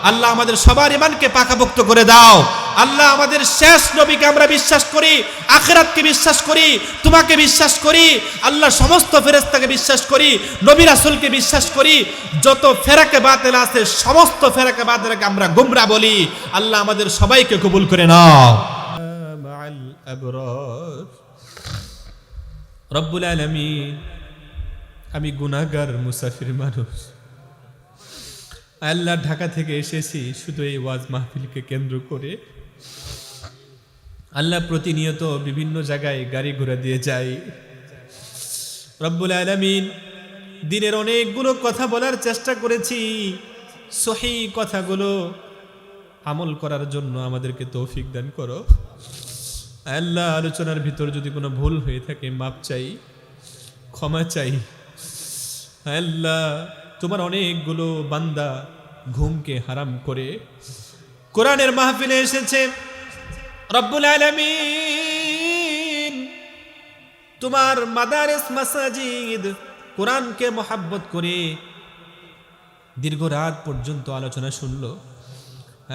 আল্লাহ আমাদের সবার ঈমানকে পাকাপোক্ত করে দাও। আল্লাহ আমাদের শেষ নবীকে আমরা বিশ্বাস করি, আখিরাতকে বিশ্বাস করি, তোমাকে বিশ্বাস করি, আল্লাহ সমস্ত ফেরেশতাকে বিশ্বাস করি, নবী রাসূলকে বিশ্বাস করি। যত ফেরাকে বাতিল আছে সমস্ত ফেরাকে বাতিলকে আমরা গোমরা বলি। আল্লাহ আমাদের সবাইকে কবুল করে নাও। মাআল আবরার। রব্বুল আলামিন, আমি গুনাহগার মুসাফির মানুষ। আল্লাহ ঢাকা থেকে এসেছি শুধু এই ওয়াজ মাহফিলকে কেন্দ্র করে। আল্লাহ প্রতিনিয়ত বিভিন্ন জায়গায় গাড়ি ঘোড়া দিয়ে যাই। রব্বুল আলামিন, দিনের অনেকগুলো কথা বলার চেষ্টা করেছি, সহিহ কথাগুলো আমল করার জন্য আমাদেরকে তৌফিক দান করো। আল্লাহ আলোচনার ভিতর যদি কোনো ভুল হয়ে থাকে মাপ চাই, ক্ষমা চাই। আল্লাহ তোমার অনেকগুলো বান্দা ঘুমকে হারাম করে কোরআনের মাহফিলে এসেছে। রব্বুল আলামিন, তোমার মাদারিস মাসাজিদ কোরআনকে মোহাব্বত করে দীর্ঘ রাত পর্যন্ত আলোচনা শুনলো।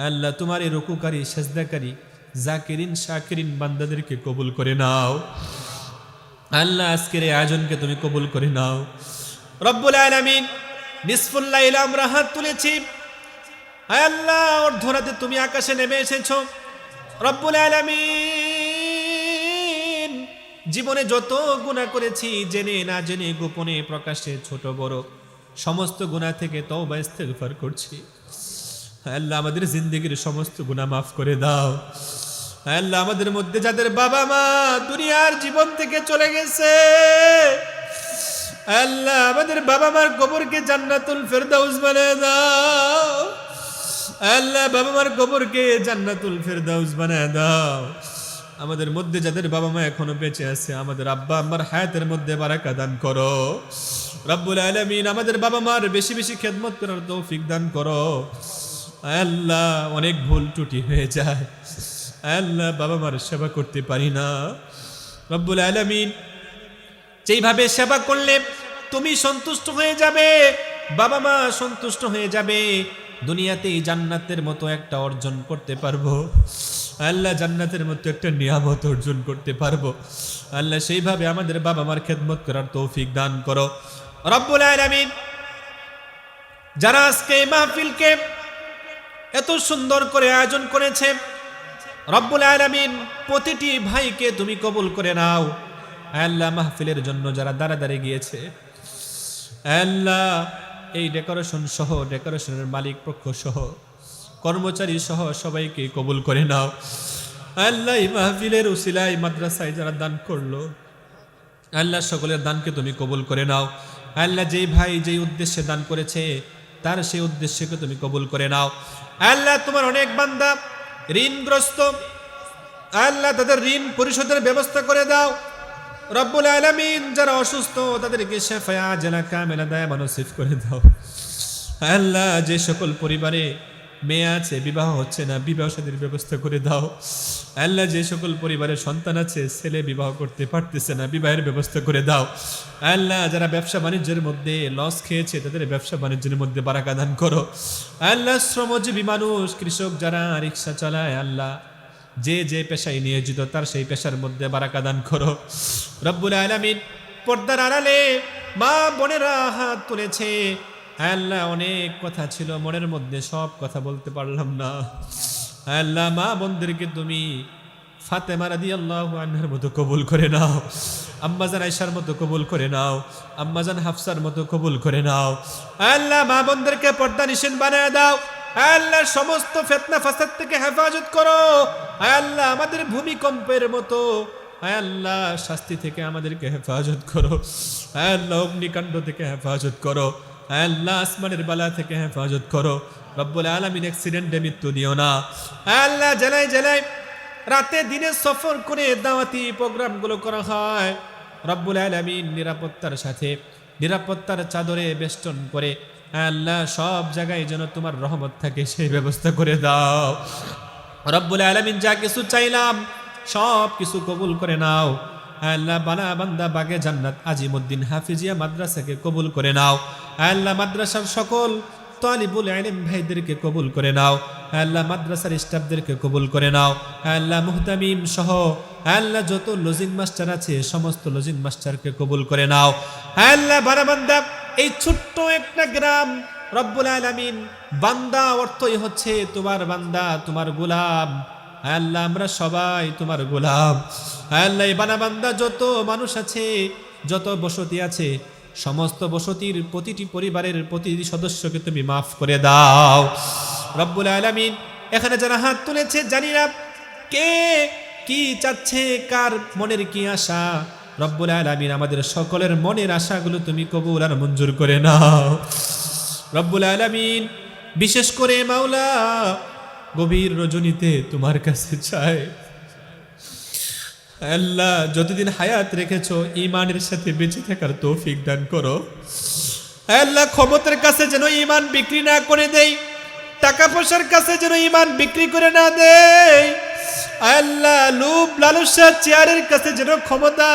আল্লাহ তোমার এই রুকুকারী সাজদাকারী জাকিরিন শাকিরিন বান্দাদেরকে কবুল করে নাও। আল্লাহ আজকের এই আয়োজনকে তুমি কবুল করে নাও। রব্বুল আলামিন, নিসফুল লাইল আমরা হাত তুলেছি। আল্লাহ অর্ধরাতে তুমি আকাশে নেমে এসেছো। রব্বুল আলামিন, জীবনে যত গুনাহ করেছি জেনে না জেনে, গোপনে প্রকাশ্যে, ছোট বড় সমস্ত গুনাহ থেকে তওবা ইস্তেগফার করছি। আল্লাহ আমাদের জিন্দেগির সমস্ত গুনাহ মাফ করে দাও। আল্লাহ আমাদের মধ্যে যাদের বাবা মা দুনিয়ার জীবন থেকে চলে গেছে, আল্লাহ আমাদের বাবা মার কবরকে জান্নাতুল ফেরদাউস বানায় দাও। আল্লাহ বাবা মার কবরকে জান্নাতুল ফেরদাউস বানায় দাও। আমাদের মধ্যে যাদের বাবা মা এখনো বেঁচে আছে, আমাদের আব্বা আম্মার হায়াতের মধ্যে বারাকা দান করো। রব্বুল আলামিন, আমাদের বাবা মার বেশি বেশি খেদমত করার তৌফিক দান করো। আল্লাহ অনেক ভুল ত্রুটি হয়ে যায়, আল্লাহ বাবা মার সেবা করতে পারি না। রব্বুল আলামিন, যেইভাবে সেবা করলে তুমি সন্তুষ্ট হয়ে যাবে, বাবা মা সন্তুষ্ট হয়ে যাবে, দুনিয়াতেই জান্নাতের মতো একটা অর্জন করতে পারবো। আল্লাহ জান্নাতের মতো একটা নিয়ামত অর্জন করতে পারবো। আল্লাহ সেইভাবে আমাদের বাবা মার খেদমত করার তৌফিক দান করো। রব্বুল আলামিন, যারা আজকে এই মাহফিলকে এত সুন্দর করে আয়োজন করেছে, রব্বুল আলামিন প্রতিটি ভাইকে তুমি কবুল করে নাও। আল্লাহ মাহফিলের জন্য যারা দাঁড়াদাঁড়ি গিয়েছে, আল্লাহ এই ডেকোরেশন সহ, ডেকোরেশনের মালিক পক্ষ সহ, কর্মচারী সহ সবাইকে কবুল করে নাও। আল্লাহ এই মাহফিলের উসিলায় মাদ্রাসায় যারা দান করলো, আল্লাহ সকলের দানকে তুমি কবুল করে নাও। আল্লাহ যেই ভাই যেই উদ্দেশ্যে দান করেছে তার সেই উদ্দেশ্যকে তুমি কবুল করে নাও। আল্লাহ তোমার অনেক বান্দা ঋণগ্রস্ত, আল্লাহ তাদের ঋণ পরিশোধের ব্যবস্থা করে দাও। রব্বুল আলামিন যারা অসুস্থ তাদেরকে শেফা আজলা কামেলা দায়ামান নসিব করে দাও। আল্লাহ যে সকল পরিবারে মেয়ে আছে বিবাহ হচ্ছে না, বিবাহ শাদীর ব্যবস্থা করে দাও। আল্লাহ যে সকল পরিবারে সন্তান আছে ছেলে বিবাহ করতে পারতেছে না, বিবাহের ব্যবস্থা করে দাও। আল্লাহ যারা ব্যবসা বাণিজ্যের মধ্যে লস খেয়েছে তাদের ব্যবসা বাণিজ্যের মধ্যে বারাকা দান করো। আল্লাহ শ্রমজীবী মানুষ কৃষক যারা রিক্সা চালায়, আল্লাহ যে যে পেশায় নিয়োজিত তার সেই পেশার মধ্যে বারাকা দান করো। রব্বুল আলামিন পর্দার আড়ালে মা বোনেরা হাত তুলেছে। আল্লাহ অনেক কথা ছিল মনের মধ্যে, সব কথা বলতে পারলাম না। আল্লাহ মা বোনদেরকে তুমি ফাতেমা রাদিয়াল্লাহু আনহার মতো কবুল করে নাও, আম্মাজান আয়েশার মতো কবুল করে নাও, আম্মাজান হাফসার মতো কবুল করে নাও। আল্লাহ মা বোনদেরকে পর্দা নিষেধ বানায় দাও। আল্লাহ সমস্ত ফিতনা ফাসাদ থেকে হেফাজত করো। আল্লাহ আমাদের ভূমিকম্পের মতো আল্লাহ শাস্তি থেকে আমাদেরকে হেফাজত করো। আল্লাহ অগ্নিকাণ্ড থেকে হেফাজত করো। আল্লাহ আসমানের বালা থেকে হেফাজত করো। রব্বুল আলামিন অ্যাক্সিডেন্টে মৃত্যু দিও না। আল্লাহ জেলায় জেলায় রাতে দিনে সফর করে দাওয়াতি প্রোগ্রামগুলো করা হয়, রব্বুল আলামিন নিরাপত্তার সাথে নিরাপত্তার চাদরে বেষ্টন করে আল্লাহ সব জায়গায় যেন তোমার রহমত থাকে সেই ব্যবস্থা করে দাও। রব্বুল আলামিন যা কিছু চাইলাম সব কিছু কবুল করে নাও। আল্লাহ বানা বান্দা বাগে জান্নাত আজিমউদ্দিন হাফিজিয়া মাদ্রাসাকে কবুল করে নাও। আল্লাহ মাদ্রাসার সকল তালিবুল ইলম ভাইদেরকে কবুল করে নাও। আল্লাহ মাদ্রাসার স্টাফদেরকে কবুল করে নাও। আল্লাহ মুহতামিম সহ আল্লাহ যত লজিং মাস্টার আছে সমস্ত লজিং মাস্টারকে কবুল করে নাও। আল্লাহ বানা বান্দা এই ছোট্ট একটা গ্রাম, রব্বুল আলামিন বান্দা অর্থই হচ্ছে তোমার বান্দা, তোমার গোলাম। আল্লাহ আমরা সবাই তোমার গোলাম। আল্লাহ এই বানা বান্দা যত মানুষ আছে, যত বসতি আছে, সমস্ত বসতির প্রতিটি পরিবারের প্রতিটি সদস্যকে তুমি মাফ করে দাও। রব্বুল আলামিন এখানে যারা হাত তুলেছে জানি না কে কি চাচ্ছে, কার মনের কি আশা। রব্বুল আলামিন আমাদের সকলের মনের আশাগুলো তুমি কবুল আর মঞ্জুর করে নাও। রব্বুল আলামিন বিশেষ করে মাওলা গভীর রজনীতে তোমার কাছে চাই, আল্লাহ যতদিন হায়াত রেখেছো ঈমানের সাথে বেঁচে থাকার তৌফিক দান করো। আল্লাহ ক্ষমতার কাছে যেন ঈমান বিক্রি না করে দেই, টাকা পয়সার কাছে যেন ঈমান বিক্রি করে না দেই। আল্লাহ লোভ লালসা চেয়ারের কাছে যেন ক্ষমতা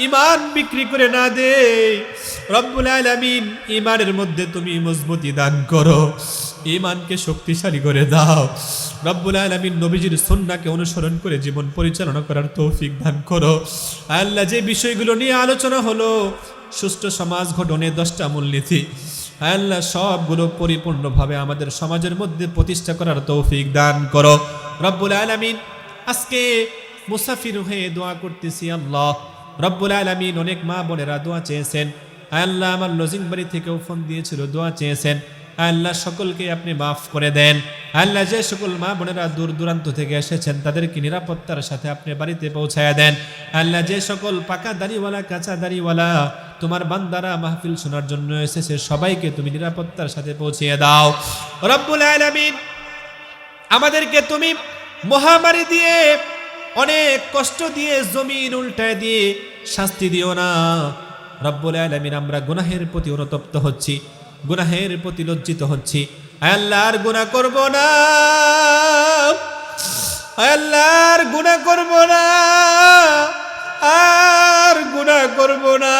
ঈমান বিক্রি করে না দেই। রব্বুল আলামিন ঈমানের মধ্যে তুমি মজবুতি দান করো, ঈমানকে শক্তিশালী করে দাও। রব্বুল আলামিন নবীজির সুন্নাহকে অনুসরণ করে জীবন পরিচালনা করার তৌফিক দান করো। আল্লাহ যে বিষয়গুলো নিয়ে আলোচনা হলো, সুষ্ঠু সমাজ গঠনে 10টা মূলনীতি, আল্লাহ সবগুলো পরিপূর্ণভাবে আমাদের সমাজের মধ্যে প্রতিষ্ঠা করার তৌফিক দান করো। রব্বুল আলামিন আজকে মুসাফির হয়ে দোয়া করতেছি। আল্লাহ রব্বুল আলামিন অনেক মা বোনেরা দোয়া চেয়েছেন। আল্লাহ আমার লজিং বাড়ি থেকেও ফোন দিয়েছিল, দোয়া চেয়েছেন। আল্লাহ সকলকে আপনি মাফ করে দেন। আল্লাহ যে সকল মা বোনেরা দূর দূরান্ত থেকে এসেছেন তাদেরকে নিরাপত্তার সাথে আপনি বাড়িতে পৌঁছায়া দেন। আল্লাহ যে সকল পাকা দাড়িওয়ালা কাঁচা দাড়িওয়ালা তোমার বান্দারা মাহফিল শোনার জন্য এসেছে সবাইকে তুমি নিরাপত্তার সাথে পৌঁছিয়ে দাও। রব্বুল আলামিন আমাদেরকে তুমি মহামারী দিয়ে অনেক কষ্ট দিয়ে জমিন উল্টায় দিয়ে শাস্তি দিও না। রব্বুল আলামিন আমরা গুনাহের প্রতি অনুতপ্ত হচ্ছি, গুনাহের প্রতি লজ্জিত হচ্ছি। আল্লাহ আর গুনাহ করব না, আল্লাহ আর গুনাহ করব না, আর গুনাহ করব না,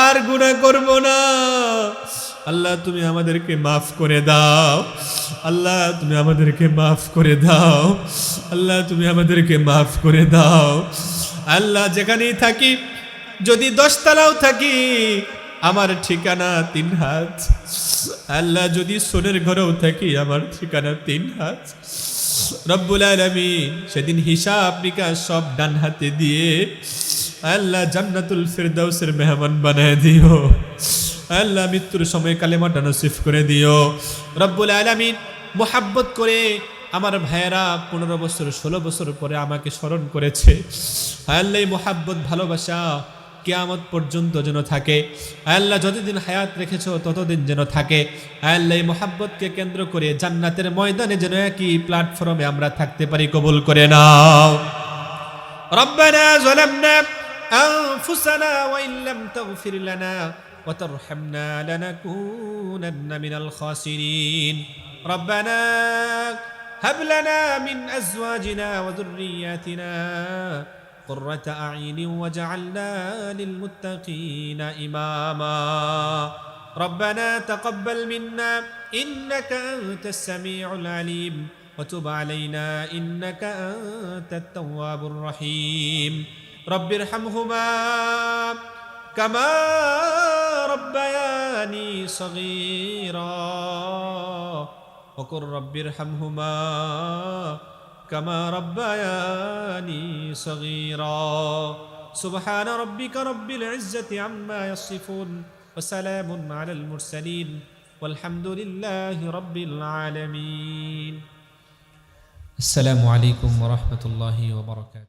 আর গুনাহ করব না। আল্লাহ তুমি আমাদেরকে মাফ করে দাও। আল্লাহ তুমি আমাদেরকে মাফ করে দাও। আল্লাহ তুমি আমাদেরকে মাফ করে দাও। আল্লাহ যেখানেই থাকি, যদি 10 তলাও থাকি, আমার ঠিকানা 3 হাত। আল্লাহ যদি সোনের ঘরেও থাকি, আমার ঠিকানা 3 হাত। রব্বুল আলামিন সেদিন হিসাব নিকাশ সব ডান হাতে দিয়ে আল্লাহ জান্নাতুল ফিরদাউসের মেহমান বানায় দিও। আল্লাহ মৃত্যুর সময় কালেমাটা নসিব করে দিও। রব্বুল আলামিন মোহাব্বত করে আমার ভাইয়েরা 15 বছর 16 বছর পরে আমাকে স্মরণ করেছে। আল্লাহ মোহাব্বত ভালোবাসা কিয়ামত পর্যন্ত যেন থাকে। আল্লাহ যতদিন হায়াত রেখেছো ততদিন যেন থাকে। আল্লাহ এই মোহাব্বতকে কেন্দ্র করে জান্নাতের ময়দানে যেন একই প্ল্যাটফর্মে আমরা থাকতে পারি, কবুল করে নাও। রব্বানা যালামনা আনফুসানা ওয়া ইল্লাম তাগফির লানা ওয়া তারহামনা লানাকুনান্না মিনাল খাসিরিন। রব্বানা হাব লানা মিন আজওয়াজিনা ওয়া যুররিয়াতিনা قرة أعين وجعلنا للمتقين إماما ربنا تقبل منا إنك أنت السميع العليم وتب علينا إنك أنت التواب الرحيم رب ارحمهما كما ربياني صغيرا وقل رب ارحمهما كما ربياني صغيرا سبحان ربك رب العزة عما يصفون وسلام على المرسلين والحمد لله رب العالمين. السلام عليكم ورحمة الله وبركاته.